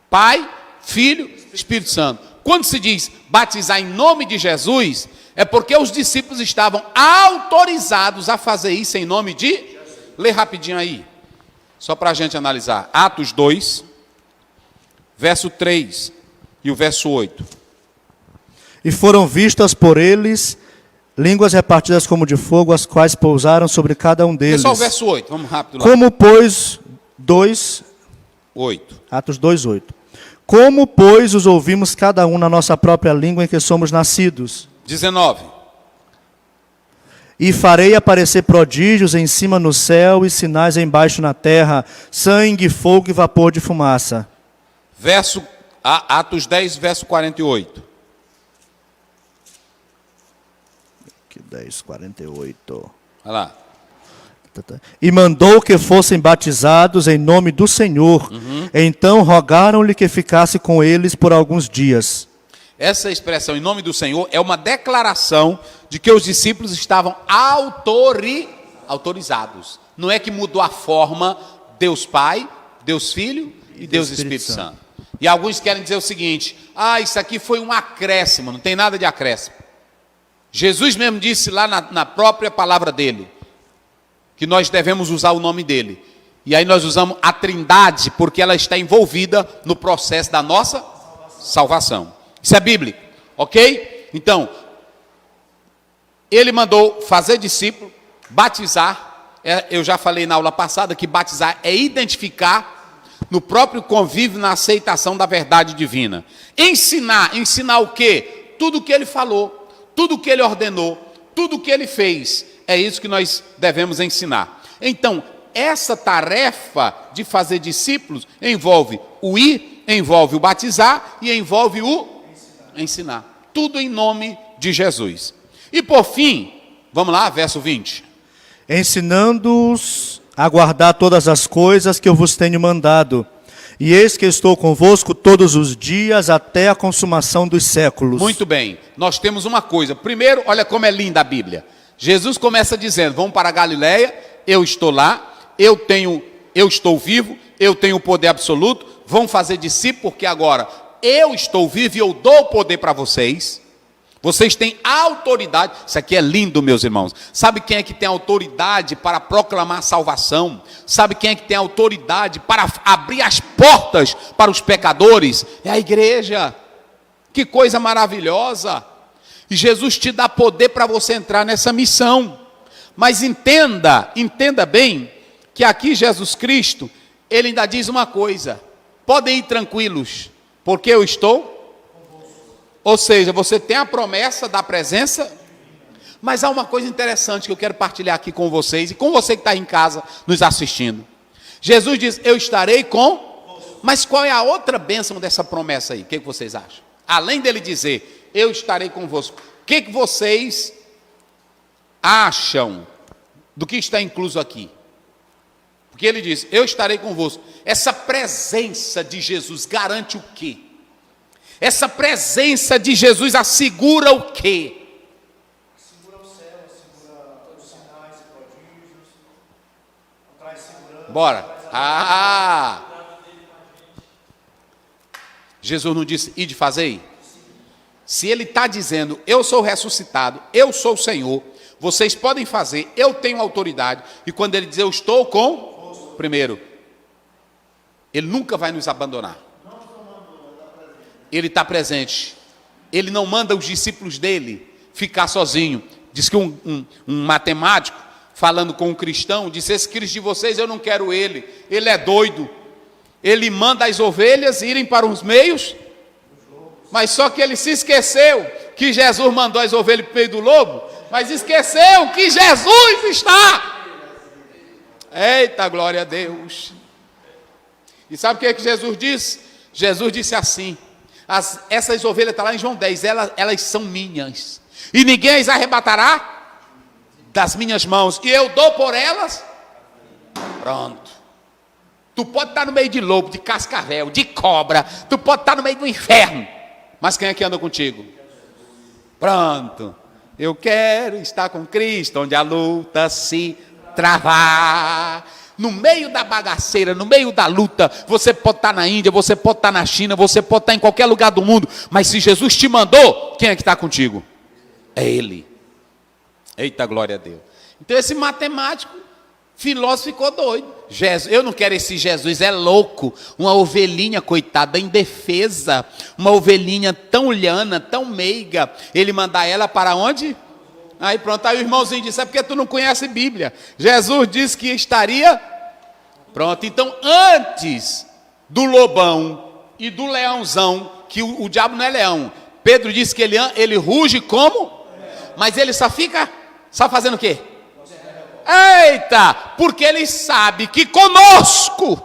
Pai, Filho, Espírito Santo. Quando se diz batizar em nome de Jesus, é porque os discípulos estavam autorizados a fazer isso em nome de Jesus. Lê rapidinho aí, só para a gente analisar. Atos 2, verso 3 e o verso 8. E foram vistas por eles línguas repartidas como de fogo, as quais pousaram sobre cada um deles. Pessoal, verso 8, vamos rápido lá. Como, pois, 8. Atos 2, 8. Como, pois, os ouvimos cada um na nossa própria língua em que somos nascidos? 19. E farei aparecer prodígios em cima no céu e sinais embaixo na terra, sangue, fogo e vapor de fumaça. Atos 10, verso 48. 10, 48. Vai lá. E mandou que fossem batizados em nome do Senhor. Então rogaram-lhe que ficasse com eles por alguns dias. Essa expressão, em nome do Senhor, é uma declaração de que os discípulos estavam autorizados. Não é que mudou a forma, Deus Pai, Deus Filho e Deus Espírito Santo. E alguns querem dizer o seguinte, isso aqui foi um acréscimo, não tem nada de acréscimo. Jesus mesmo disse lá na própria palavra dele, que nós devemos usar o nome dele. E aí nós usamos a trindade, porque ela está envolvida no processo da nossa salvação. Isso é bíblico, ok? Então, ele mandou fazer discípulo, batizar. Eu já falei na aula passada que batizar é identificar no próprio convívio, na aceitação da verdade divina. Ensinar o quê? Tudo o que ele falou, tudo o que ele ordenou, tudo o que ele fez. É isso que nós devemos ensinar. Então, essa tarefa de fazer discípulos envolve o ir, envolve o batizar e envolve o ensinar. Tudo em nome de Jesus. E por fim, vamos lá, verso 20. Ensinando-os a guardar todas as coisas que eu vos tenho mandado. E eis que estou convosco todos os dias até a consumação dos séculos. Muito bem. Nós temos uma coisa. Primeiro, olha como é linda a Bíblia. Jesus começa dizendo, vamos para a Galileia, eu estou lá, eu estou vivo, eu tenho o poder absoluto, vão fazer discípulos, porque agora eu estou vivo e eu dou o poder para vocês. Vocês têm autoridade. Isso aqui é lindo, meus irmãos. Sabe quem é que tem autoridade para proclamar a salvação? Sabe quem é que tem autoridade para abrir as portas para os pecadores? É a igreja. Que coisa maravilhosa. E Jesus te dá poder para você entrar nessa missão. Mas entenda bem, que aqui Jesus Cristo, ele ainda diz uma coisa: podem ir tranquilos, porque eu estou. Ou seja, você tem a promessa da presença, mas há uma coisa interessante que eu quero partilhar aqui com vocês, e com você que está em casa nos assistindo. Jesus diz, eu estarei com... Mas qual é a outra bênção dessa promessa aí? O que vocês acham? Além dele dizer, eu estarei convosco, o que vocês acham do que está incluso aqui? Porque ele diz, eu estarei convosco. Essa presença de Jesus garante o quê? Essa presença de Jesus assegura o quê? Assegura o céu, assegura os sinais e prodígios, traz segurança. Bora. Jesus não disse, ide fazei? Se ele está dizendo, eu sou ressuscitado, eu sou o Senhor, vocês podem fazer, eu tenho autoridade. E quando ele diz, eu estou com... Primeiro, ele nunca vai nos abandonar. Ele está presente. Ele não manda os discípulos dele ficar sozinho. Diz que um matemático, falando com um cristão, disse, esse Cristo de vocês, eu não quero ele é doido. Ele manda as ovelhas irem para os meios, mas só que ele se esqueceu que Jesus mandou as ovelhas para o meio do lobo, mas esqueceu que Jesus está. Eita, glória a Deus. E sabe o que é que Jesus disse? Jesus disse assim, essas ovelhas estão lá em João 10, elas são minhas, e ninguém as arrebatará das minhas mãos, e eu dou por elas. Pronto. Tu pode estar no meio de lobo, de cascavel, de cobra, tu pode estar no meio do inferno, mas quem é que anda contigo? Pronto. Eu quero estar com Cristo, onde a luta se travar. No meio da bagaceira, no meio da luta, você pode estar na Índia, você pode estar na China, você pode estar em qualquer lugar do mundo, mas se Jesus te mandou, quem é que está contigo? É Ele. Eita, glória a Deus. Então esse matemático, filósofo, ficou doido. Eu não quero esse Jesus, é louco. Uma ovelhinha, coitada, indefesa, uma ovelhinha tão lhana, tão meiga, ele mandar ela para onde? Aí pronto, aí o irmãozinho disse, é porque tu não conhece Bíblia. Jesus disse que estaria... Pronto, então antes do lobão e do leãozão, que o diabo não é leão, Pedro disse que ele ruge como? Mas ele só fica fazendo o quê? Eita, porque ele sabe que conosco,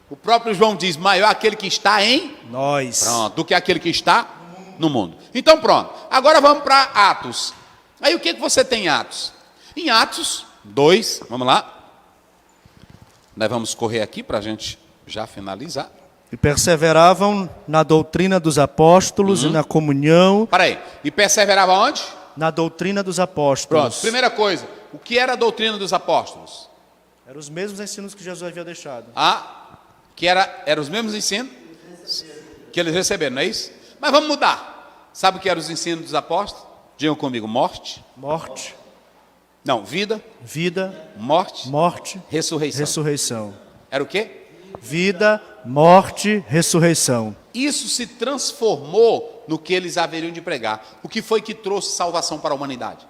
o próprio João diz, maior aquele que está em nós, pronto, do que aquele que está no mundo. Então pronto, agora vamos para Atos. Aí o que você tem em Atos? Em Atos 2, vamos lá. Nós vamos correr aqui para a gente já finalizar. E perseveravam na doutrina dos apóstolos e na comunhão. Peraí, e perseveravam onde? Na doutrina dos apóstolos. Pronto, primeira coisa, o que era a doutrina dos apóstolos? Eram os mesmos ensinos que Jesus havia deixado. Que eram os mesmos ensinos que eles receberam, não é isso? Mas vamos mudar. Sabe o que eram os ensinos dos apóstolos? Digam comigo, morte. Não, vida. Morte. Ressurreição. Era o quê? Vida, morte, ressurreição. Isso se transformou no que eles haveriam de pregar. O que foi que trouxe salvação para a humanidade?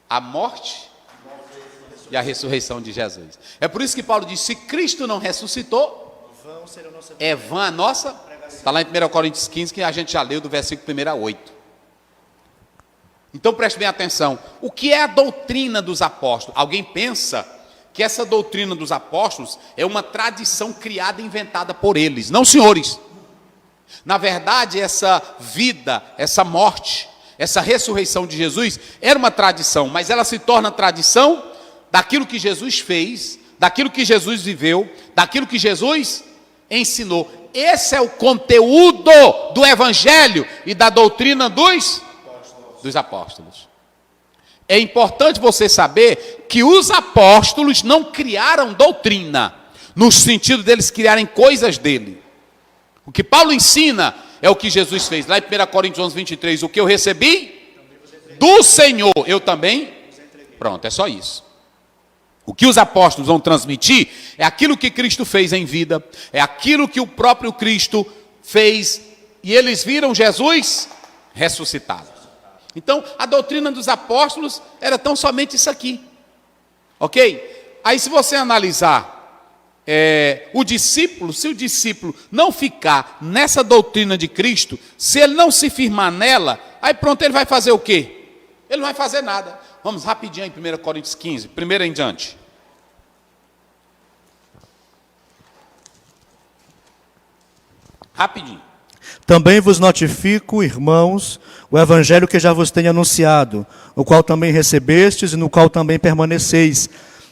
A morte e a ressurreição de Jesus. É por isso que Paulo diz, se Cristo não ressuscitou, é vã a nossa... Está lá em 1 Coríntios 15, que a gente já leu do versículo 1 a 8. Então preste bem atenção. O que é a doutrina dos apóstolos? Alguém pensa que essa doutrina dos apóstolos é uma tradição criada e inventada por eles. Não, senhores. Na verdade, essa vida, essa morte, essa ressurreição de Jesus era uma tradição, mas ela se torna tradição daquilo que Jesus fez, daquilo que Jesus viveu, daquilo que Jesus ensinou. Esse é o conteúdo do Evangelho e da doutrina dos apóstolos. É importante você saber que os apóstolos não criaram doutrina, no sentido deles criarem coisas dele. O que Paulo ensina é o que Jesus fez. Lá em 1 Coríntios 11, 23, o que eu recebi do Senhor, eu também. Pronto, é só isso. O que os apóstolos vão transmitir é aquilo que Cristo fez em vida, é aquilo que o próprio Cristo fez, e eles viram Jesus ressuscitado. Então, a doutrina dos apóstolos era tão somente isso aqui. Ok? Aí, se você analisar o discípulo, se o discípulo não ficar nessa doutrina de Cristo, se ele não se firmar nela, aí pronto, ele vai fazer o quê? Ele não vai fazer nada. Vamos rapidinho em 1 Coríntios 15, primeiro em diante. Rapidinho. Também vos notifico, irmãos, o evangelho que já vos tenho anunciado, o qual também recebestes e no qual também permaneceis,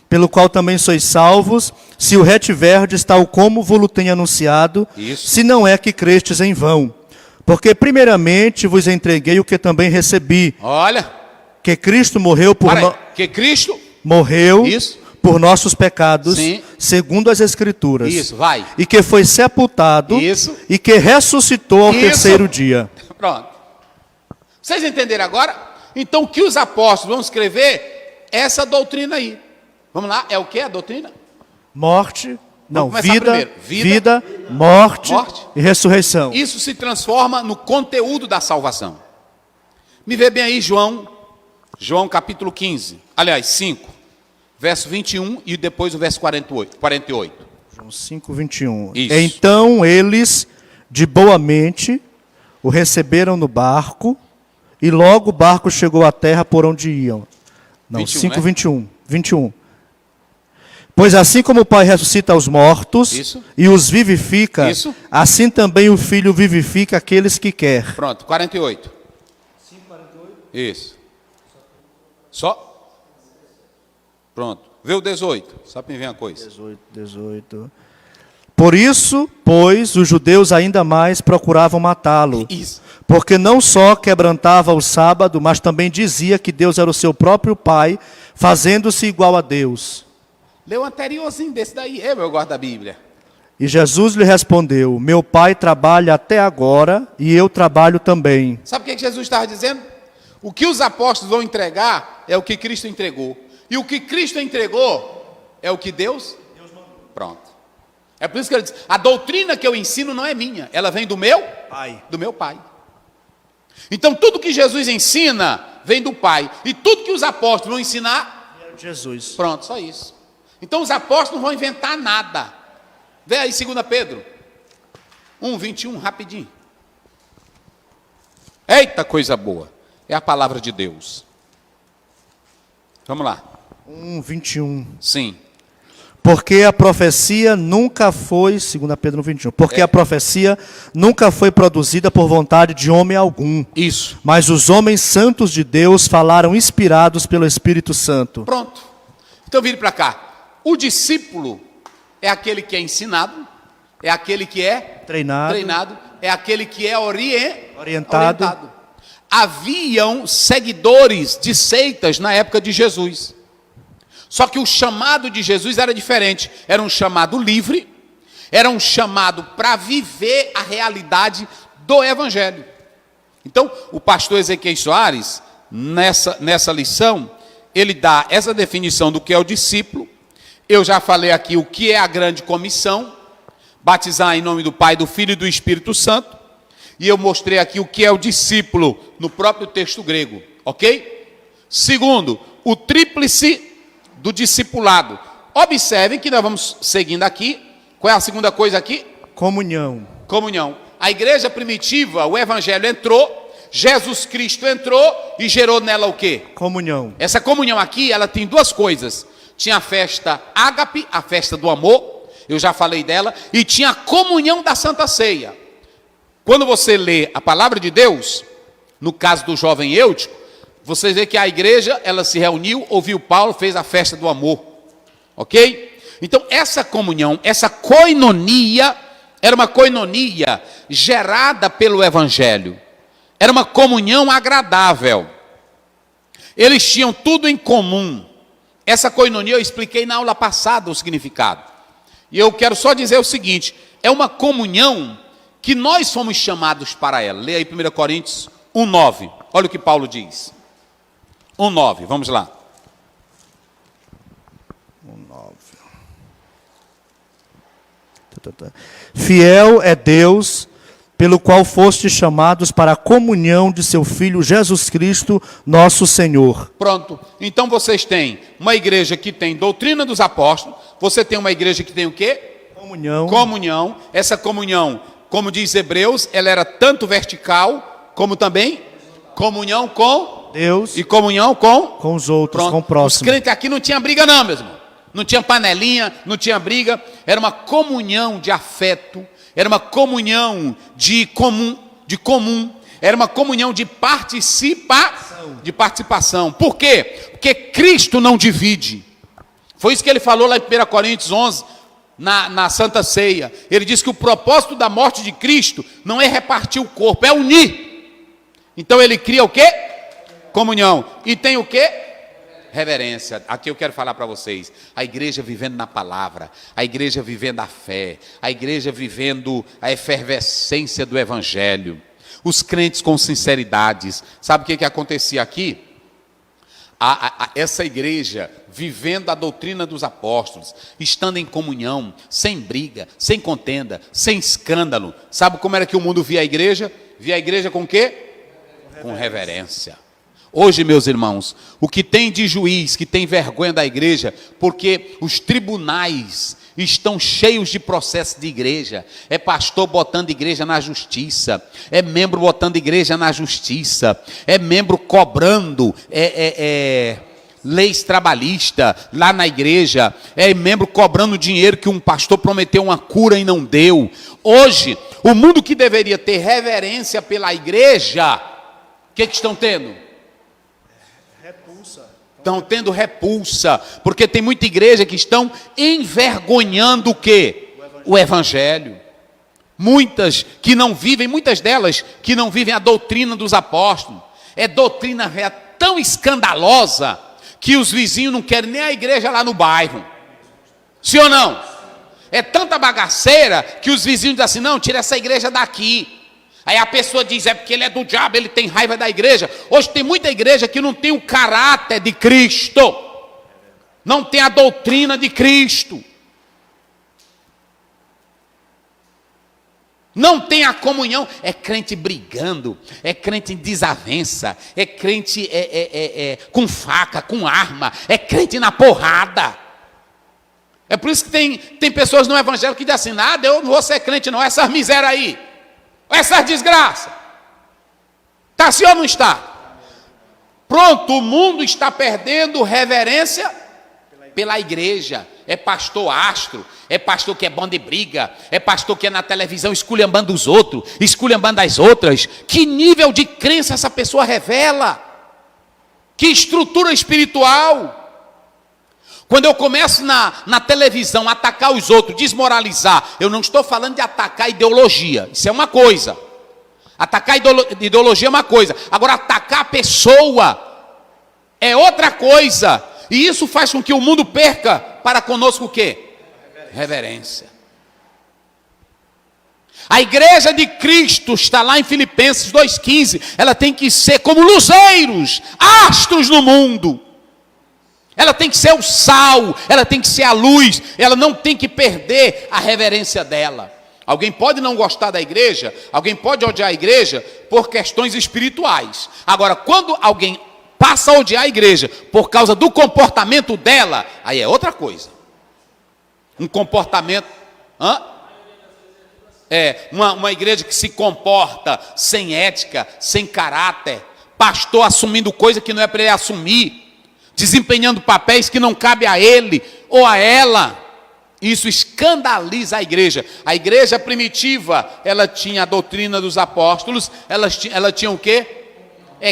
pelo qual também sois salvos, se o retiverdes tal como vos tenho anunciado, Isso. se não é que crestes em vão. Porque primeiramente vos entreguei o que também recebi, Olha, que Cristo morreu por que Cristo morreu Isso. por nossos pecados, Sim. segundo as Escrituras. Isso, vai. E que foi sepultado Isso. e que ressuscitou ao Isso. terceiro dia. Pronto. Vocês entenderam agora? Então, o que os apóstolos vão escrever é essa doutrina aí. Vamos lá, é o que a doutrina? Morte, não, começar vida, primeiro. vida, morte e ressurreição. Isso se transforma no conteúdo da salvação. Me vê bem aí, João capítulo 15, aliás, 5, verso 21 e depois o verso 48. João 5, 21. Isso. Então eles, de boa mente, o receberam no barco, e logo o barco chegou à terra por onde iam. Não, 21, 5, né? 21. Pois assim como o Pai ressuscita os mortos Isso. e os vivifica, Isso. assim também o Filho vivifica aqueles que quer. Pronto, 48. 5, 48? Isso. Só? Pronto. Vê o 18, só para me ver uma coisa. 18. Por isso, pois, os judeus ainda mais procuravam matá-lo. Isso. Porque não só quebrantava o sábado, mas também dizia que Deus era o seu próprio Pai, fazendo-se igual a Deus. Lê o anteriorzinho desse daí. Eu gosto da Bíblia. E Jesus lhe respondeu: meu Pai trabalha até agora, e eu trabalho também. Sabe o que Jesus estava dizendo? O que os apóstolos vão entregar é o que Cristo entregou. E o que Cristo entregou é o que Deus mandou. Pronto. É por isso que ele diz, a doutrina que eu ensino não é minha, ela vem do meu Pai. Do meu Pai. Então tudo que Jesus ensina vem do Pai. E tudo que os apóstolos vão ensinar, Jesus. pronto, só isso. Então os apóstolos não vão inventar nada. Vê aí 2 Pedro 1, 21, rapidinho. Eita, coisa boa. É a palavra de Deus. Vamos lá. 1, 21. Sim. Porque a profecia nunca foi, 2 Pedro 21, porque a profecia nunca foi produzida por vontade de homem algum. Isso. Mas os homens santos de Deus falaram inspirados pelo Espírito Santo. Pronto. Então vire para cá. O discípulo é aquele que é ensinado, é aquele que é treinado, é aquele que é orientado. Haviam seguidores de seitas na época de Jesus. Só que o chamado de Jesus era diferente. Era um chamado livre, era um chamado para viver a realidade do Evangelho. Então, o pastor Ezequiel Soares, nessa lição, ele dá essa definição do que é o discípulo. Eu já falei aqui o que é a grande comissão, batizar em nome do Pai, do Filho e do Espírito Santo. E eu mostrei aqui o que é o discípulo no próprio texto grego, ok? Segundo, o tríplice do discipulado. Observem que nós vamos seguindo aqui. Qual é a segunda coisa aqui? Comunhão. Comunhão. A igreja primitiva, o evangelho entrou, Jesus Cristo entrou e gerou nela o quê? Comunhão. Essa comunhão aqui, ela tem duas coisas. Tinha a festa ágape, a festa do amor, eu já falei dela, e tinha a comunhão da Santa Ceia. Quando você lê a palavra de Deus, no caso do jovem Eutico, você vê que a igreja, ela se reuniu, ouviu Paulo, fez a festa do amor. Ok? Então, essa comunhão, essa koinonia, era uma koinonia gerada pelo Evangelho. Era uma comunhão agradável. Eles tinham tudo em comum. Essa koinonia, eu expliquei na aula passada o significado. E eu quero só dizer o seguinte, é uma comunhão que nós fomos chamados para ela. Leia aí 1 Coríntios 1:9. Olha o que Paulo diz. 1:9, vamos lá. 1:9. Fiel é Deus, pelo qual fostes chamados para a comunhão de seu Filho Jesus Cristo, nosso Senhor. Pronto. Então vocês têm uma igreja que tem doutrina dos apóstolos, você tem uma igreja que tem o quê? Comunhão. Comunhão. Essa comunhão, como diz Hebreus, ela era tanto vertical, como também comunhão com Deus e comunhão com os outros, pronto. com o próximo. Os crentes aqui não tinha briga não, meu irmão. Não tinha panelinha, não tinha briga. Era uma comunhão de afeto, era uma comunhão de comum, era uma comunhão de participação. Por quê? Porque Cristo não divide. Foi isso que ele falou lá em 1 Coríntios 11, na Santa Ceia. Ele disse que o propósito da morte de Cristo não é repartir o corpo, é unir. Então ele cria o quê? Comunhão. E tem o quê? Reverência. Aqui eu quero falar para vocês, a igreja vivendo na palavra, a igreja vivendo a fé, a igreja vivendo a efervescência do evangelho, os crentes com sinceridades. Sabe o que acontecia aqui? Essa igreja vivendo a doutrina dos apóstolos, estando em comunhão, sem briga, sem contenda, sem escândalo. Sabe como era que o mundo via a igreja? Via a igreja com o quê? Com reverência. Hoje, meus irmãos, o que tem de juiz que tem vergonha da igreja, porque os tribunais estão cheios de processos de igreja, é pastor botando igreja na justiça, é membro botando igreja na justiça, é membro cobrando leis trabalhistas lá na igreja, é membro cobrando dinheiro que um pastor prometeu uma cura e não deu. Hoje, o mundo que deveria ter reverência pela igreja, o que estão tendo? Estão tendo repulsa, porque tem muita igreja que estão envergonhando o quê? O evangelho. Muitas delas que não vivem a doutrina dos apóstolos. É doutrina tão escandalosa que os vizinhos não querem nem a igreja lá no bairro. Sim ou não? É tanta bagaceira que os vizinhos dizem assim, não, tira essa igreja daqui. Aí a pessoa diz, é porque ele é do diabo, ele tem raiva da igreja. Hoje tem muita igreja que não tem o caráter de Cristo, não tem a doutrina de Cristo, não tem a comunhão. É crente brigando, é crente em desavença, é crente com faca, com arma, é crente na porrada. É por isso que tem pessoas no evangelho que dizem assim, nada, eu não vou ser crente não, essas misérias aí, essas desgraças. Está assim ou não está? Pronto, o mundo está perdendo reverência pela igreja. É pastor astro, é pastor que é bom de briga, é pastor que é na televisão esculhambando os outros, esculhambando as outras. Que nível de crença essa pessoa revela? Que estrutura espiritual? Quando eu começo na televisão a atacar os outros, desmoralizar, eu não estou falando de atacar ideologia, isso é uma coisa. Atacar ideologia é uma coisa. Agora, atacar a pessoa é outra coisa. E isso faz com que o mundo perca para conosco o quê? Reverência. A igreja de Cristo está lá em Filipenses 2,15. Ela tem que ser como luzeiros, astros no mundo. Ela tem que ser o sal, ela tem que ser a luz, ela não tem que perder a reverência dela. Alguém pode não gostar da igreja, alguém pode odiar a igreja por questões espirituais. Agora, quando alguém passa a odiar a igreja por causa do comportamento dela, aí é outra coisa. Um comportamento... uma igreja que se comporta sem ética, sem caráter, pastor assumindo coisa que não é para ele assumir, desempenhando papéis que não cabe a ele ou a ela. Isso escandaliza a igreja. A igreja primitiva, ela tinha a doutrina dos apóstolos, ela tinha o quê?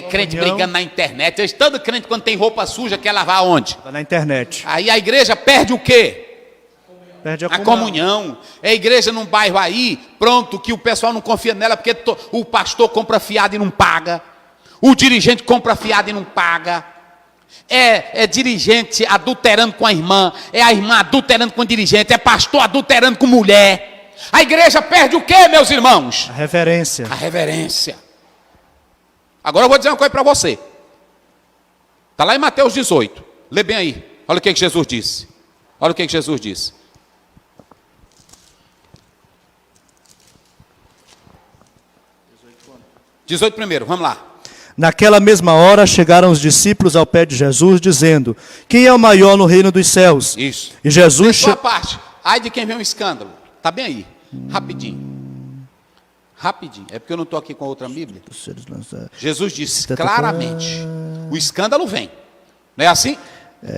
Crente brigando na internet. Todo crente, quando tem roupa suja, quer lavar onde? Na internet. Aí a igreja perde o quê? Perde a comunhão. É a igreja num bairro aí, pronto, que o pessoal não confia nela, porque o pastor compra fiado e não paga, o dirigente compra fiado e não paga. É dirigente adulterando com a irmã adulterando com o dirigente, é pastor adulterando com mulher. A igreja perde o quê, meus irmãos? A reverência. A reverência. Agora eu vou dizer uma coisa para você. Está lá em Mateus 18. Lê bem aí. Olha o que Jesus disse. Olha o que Jesus disse. 18 primeiro, vamos lá. Naquela mesma hora chegaram os discípulos ao pé de Jesus, dizendo: quem é o maior no reino dos céus? Isso. E Jesus... Sua parte. Ai de quem vê um escândalo. Está bem aí. Rapidinho. É porque eu não estou aqui com a outra Bíblia. Jesus disse claramente: o escândalo vem. Não é assim?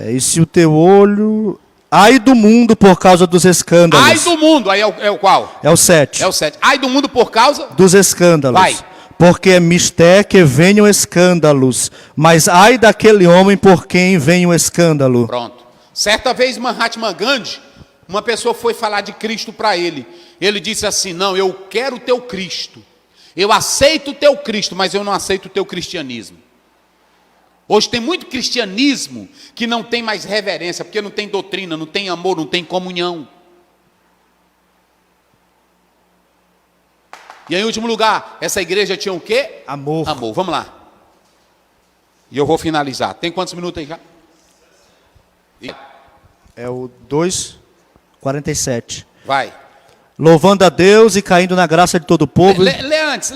E se o teu olho... Ai do mundo por causa dos escândalos. Ai do mundo. Aí é o qual? É o 7. É o 7. Ai do mundo por causa... dos escândalos. Vai. Porque é mistério que venham escândalos, mas ai daquele homem por quem vem o escândalo. Pronto. Certa vez Mahatma Gandhi, uma pessoa foi falar de Cristo para ele. Ele disse assim: não, eu quero o teu Cristo. Eu aceito o teu Cristo, mas eu não aceito o teu cristianismo. Hoje tem muito cristianismo que não tem mais reverência, porque não tem doutrina, não tem amor, não tem comunhão. E em último lugar, essa igreja tinha o quê? Amor. Amor. Vamos lá. E eu vou finalizar. Tem quantos minutos aí já? É o 2:47. Vai. Louvando a Deus e caindo na graça de todo o povo. Lê antes.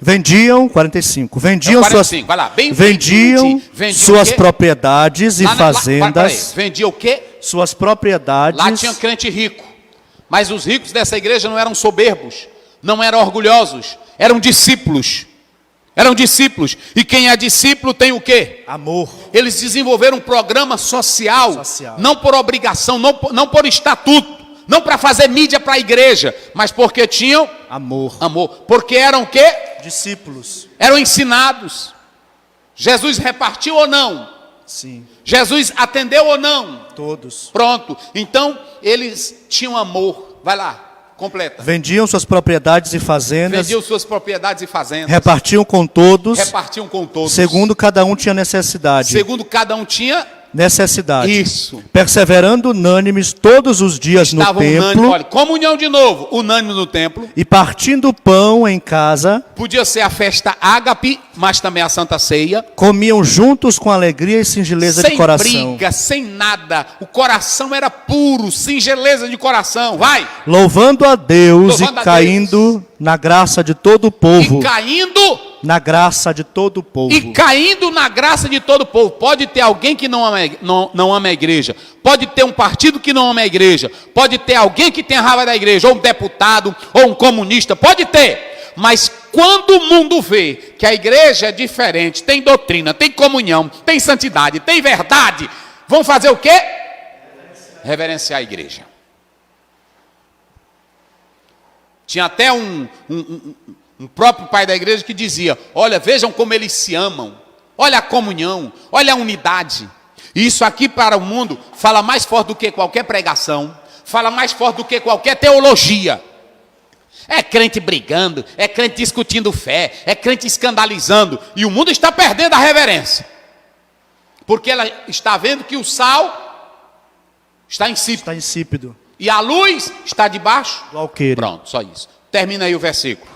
Vendiam 45. Vendiam 45, vai lá. vendiam suas propriedades e fazendas. Vendia o quê? Suas propriedades. Lá tinha crente rico. Mas os ricos dessa igreja não eram soberbos, não eram orgulhosos, eram discípulos. Eram discípulos. E quem é discípulo tem o quê? Amor. Eles desenvolveram um programa social. Não por obrigação, não por estatuto, não para fazer mídia para a igreja, mas porque tinham amor. Porque eram o quê? Discípulos. Eram ensinados. Jesus repartiu ou não? Sim. Jesus atendeu ou não? Todos. Pronto. Então, eles tinham amor. Vai lá, completa. Vendiam suas propriedades e fazendas. Repartiam com todos. Segundo cada um tinha necessidade. Isso. Perseverando unânimes todos os dias no templo. Olha, comunhão de novo, unânime no templo. E partindo pão em casa. Podia ser a festa ágape, mas também a Santa Ceia. Comiam juntos com alegria e singeleza de coração. Sem briga, sem nada. O coração era puro, singeleza de coração. Vai. Louvando a Deus e caindo na graça de todo o povo. Na graça de todo o povo. E caindo na graça de todo o povo. Pode ter alguém que não ama a igreja. Pode ter um partido que não ama a igreja. Pode ter alguém que tenha raiva da igreja. Ou um deputado, ou um comunista. Pode ter. Mas quando o mundo vê que a igreja é diferente, tem doutrina, tem comunhão, tem santidade, tem verdade, vão fazer o quê? Reverenciar a igreja. Tinha até um próprio pai da igreja que dizia: olha, vejam como eles se amam, olha a comunhão, olha a unidade. E isso aqui para o mundo fala mais forte do que qualquer pregação, fala mais forte do que qualquer teologia. É crente brigando, é crente discutindo fé, é crente escandalizando, e o mundo está perdendo a reverência, porque ela está vendo que o sal está insípido. E a luz está debaixo do alqueire. Pronto, só isso. Termina aí o versículo.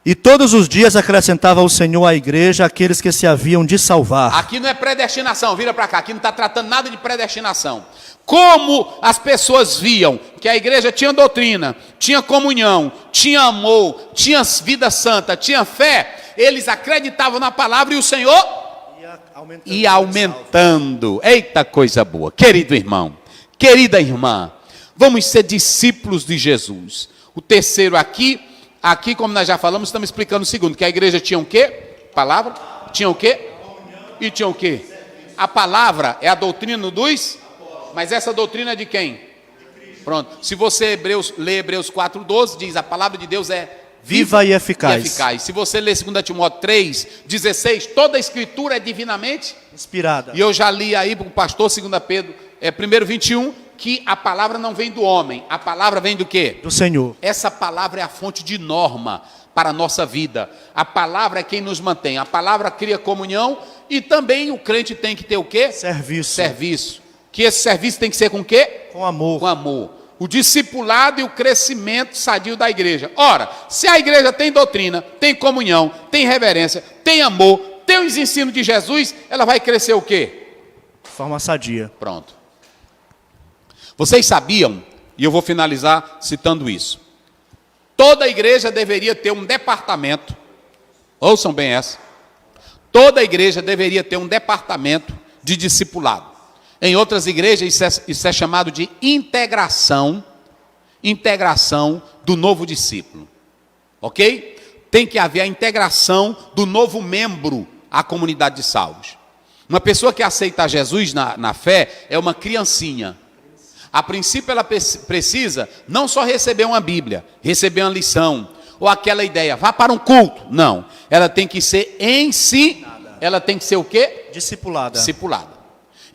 E todos os dias acrescentava o Senhor à igreja aqueles que se haviam de salvar. Aqui não é predestinação, vira para cá. Aqui não está tratando nada de predestinação. Como as pessoas viam que a igreja tinha doutrina, tinha comunhão, tinha amor, tinha vida santa, tinha fé, eles acreditavam na palavra e o Senhor ia aumentando. Eita coisa boa. Querido irmão, querida irmã, vamos ser discípulos de Jesus. O terceiro aqui, como nós já falamos, estamos explicando o segundo, que a igreja tinha o quê? Palavra? Tinha o quê? E tinha o quê? A palavra é a doutrina dos... Mas essa doutrina é de quem? Pronto. Se você lê Hebreus 4:12, diz: a palavra de Deus é viva e eficaz. Se você ler 2 Timóteo 3:16, toda a escritura é divinamente inspirada. E eu já li aí para o pastor, 2 Pedro 1:21, que a palavra não vem do homem, a palavra vem do quê? Do Senhor. Essa palavra é a fonte de norma para a nossa vida. A palavra é quem nos mantém. A palavra cria comunhão e também o crente tem que ter o quê? Serviço. Que esse serviço tem que ser com o quê? Com amor. Com amor. O discipulado e o crescimento sadio da igreja. Ora, se a igreja tem doutrina, tem comunhão, tem reverência, tem amor, tem os ensinos de Jesus, ela vai crescer o quê? De forma sadia. Pronto. Vocês sabiam, e eu vou finalizar citando isso, Toda igreja deveria ter um departamento, ouçam bem essa, toda igreja deveria ter um departamento de discipulado. Em outras igrejas isso é chamado de integração do novo discípulo, ok? Tem que haver a integração do novo membro à comunidade de salvos. Uma pessoa que aceita Jesus na fé é uma criancinha. A princípio ela precisa não só receber uma Bíblia, receber uma lição, ou aquela ideia, vá para um culto. Não, ela tem que ser ela tem que ser o quê? Discipulada.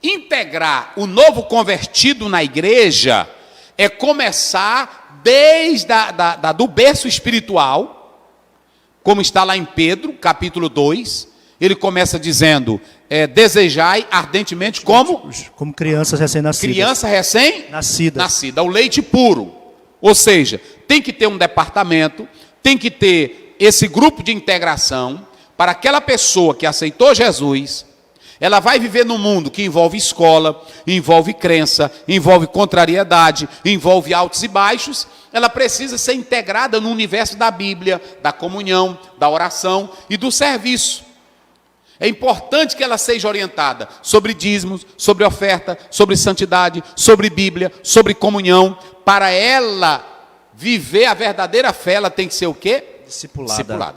Integrar o novo convertido na igreja é começar desde do berço espiritual, como está lá em Pedro, capítulo 2, ele começa dizendo, desejai ardentemente como crianças recém-nascidas. Criança recém-nascida, o leite puro. Ou seja, tem que ter um departamento, tem que ter esse grupo de integração para aquela pessoa que aceitou Jesus. Ela vai viver num mundo que envolve escola, envolve crença, envolve contrariedade, envolve altos e baixos. Ela precisa ser integrada no universo da Bíblia, da comunhão, da oração e do serviço. É importante que ela seja orientada sobre dízimos, sobre oferta, sobre santidade, sobre Bíblia, sobre comunhão. Para ela viver a verdadeira fé, ela tem que ser o quê? Discipulada.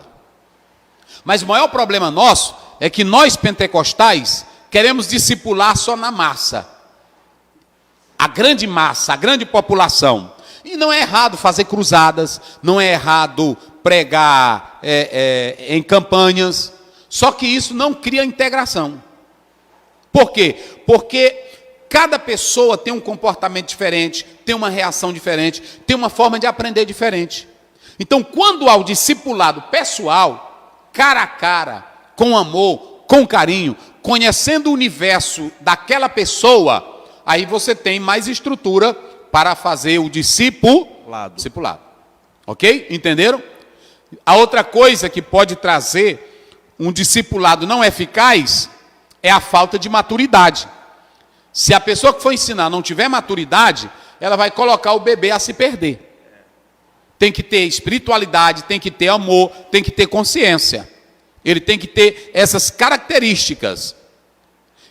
Mas o maior problema nosso é que nós pentecostais queremos discipular só na massa. A grande massa, a grande população. E não é errado fazer cruzadas, não é errado pregar em campanhas. Só que isso não cria integração. Por quê? Porque cada pessoa tem um comportamento diferente, tem uma reação diferente, tem uma forma de aprender diferente. Então, quando há o discipulado pessoal, cara a cara, com amor, com carinho, conhecendo o universo daquela pessoa, aí você tem mais estrutura para fazer o discipulado. Ok? Entenderam? A outra coisa que pode trazer um discipulado não eficaz é a falta de maturidade. Se a pessoa que for ensinar não tiver maturidade, ela vai colocar o bebê a se perder. Tem que ter espiritualidade, tem que ter amor, tem que ter consciência. Ele tem que ter essas características.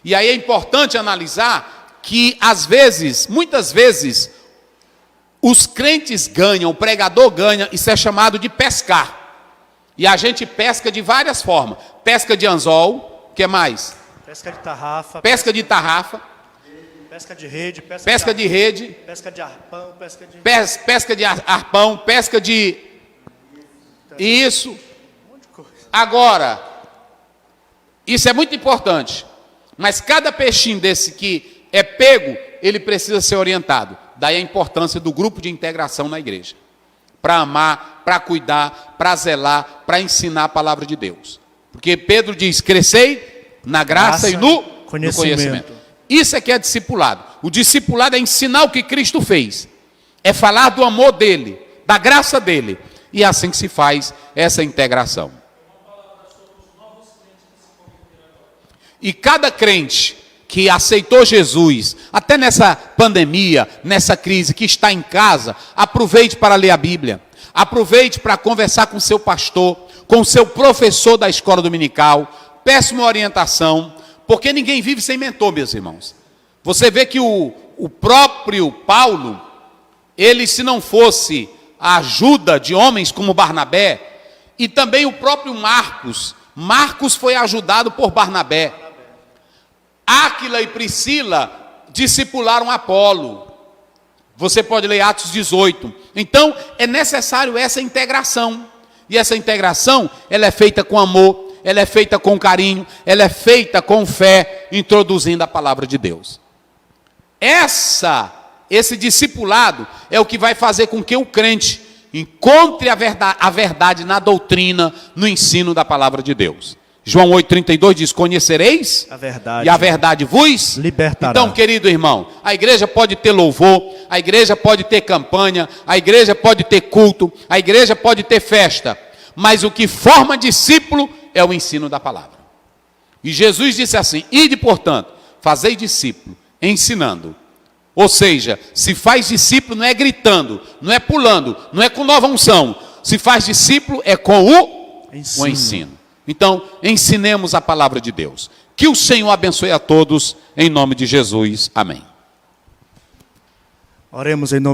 E aí é importante analisar que, às vezes, muitas vezes, os crentes ganham, o pregador ganha, isso é chamado de pescar. E a gente pesca de várias formas. Pesca de anzol, o que mais? Pesca de tarrafa. Pesca de tarrafa. Pesca de rede. Pesca de rede. Pesca de arpão. Pesca de arpão. Pesca de... Isso. Agora, isso é muito importante. Mas cada peixinho desse que é pego, ele precisa ser orientado. Daí a importância do grupo de integração na igreja. Para amar, para cuidar, para zelar, para ensinar a palavra de Deus. Porque Pedro diz, crescei na graça e no conhecimento. Isso é que é discipulado. O discipulado é ensinar o que Cristo fez. É falar do amor dele, da graça dele. E é assim que se faz essa integração. E cada crente que aceitou Jesus, até nessa pandemia, nessa crise, que está em casa, aproveite para ler a Bíblia, aproveite para conversar com seu pastor, com seu professor da escola dominical, peça uma orientação, porque ninguém vive sem mentor, meus irmãos. Você vê que o próprio Paulo, ele, se não fosse a ajuda de homens como Barnabé, e também o próprio Marcos foi ajudado por Barnabé. Áquila e Priscila discipularam Apolo. Você pode ler Atos 18. Então, é necessário essa integração. E essa integração, ela é feita com amor, ela é feita com carinho, ela é feita com fé, introduzindo a palavra de Deus. Esse discipulado é o que vai fazer com que o crente encontre a verdade na doutrina, no ensino da palavra de Deus. João 8,32 diz, conhecereis a verdade, e a verdade vos libertará. Então, querido irmão, a igreja pode ter louvor, a igreja pode ter campanha, a igreja pode ter culto, a igreja pode ter festa, mas o que forma discípulo é o ensino da palavra. E Jesus disse assim, ide, portanto, fazei discípulo, ensinando. Ou seja, se faz discípulo não é gritando, não é pulando, não é com nova unção. Se faz discípulo é com o ensino. Então, ensinemos a palavra de Deus. Que o Senhor abençoe a todos, em nome de Jesus. Amém. Oremos em nome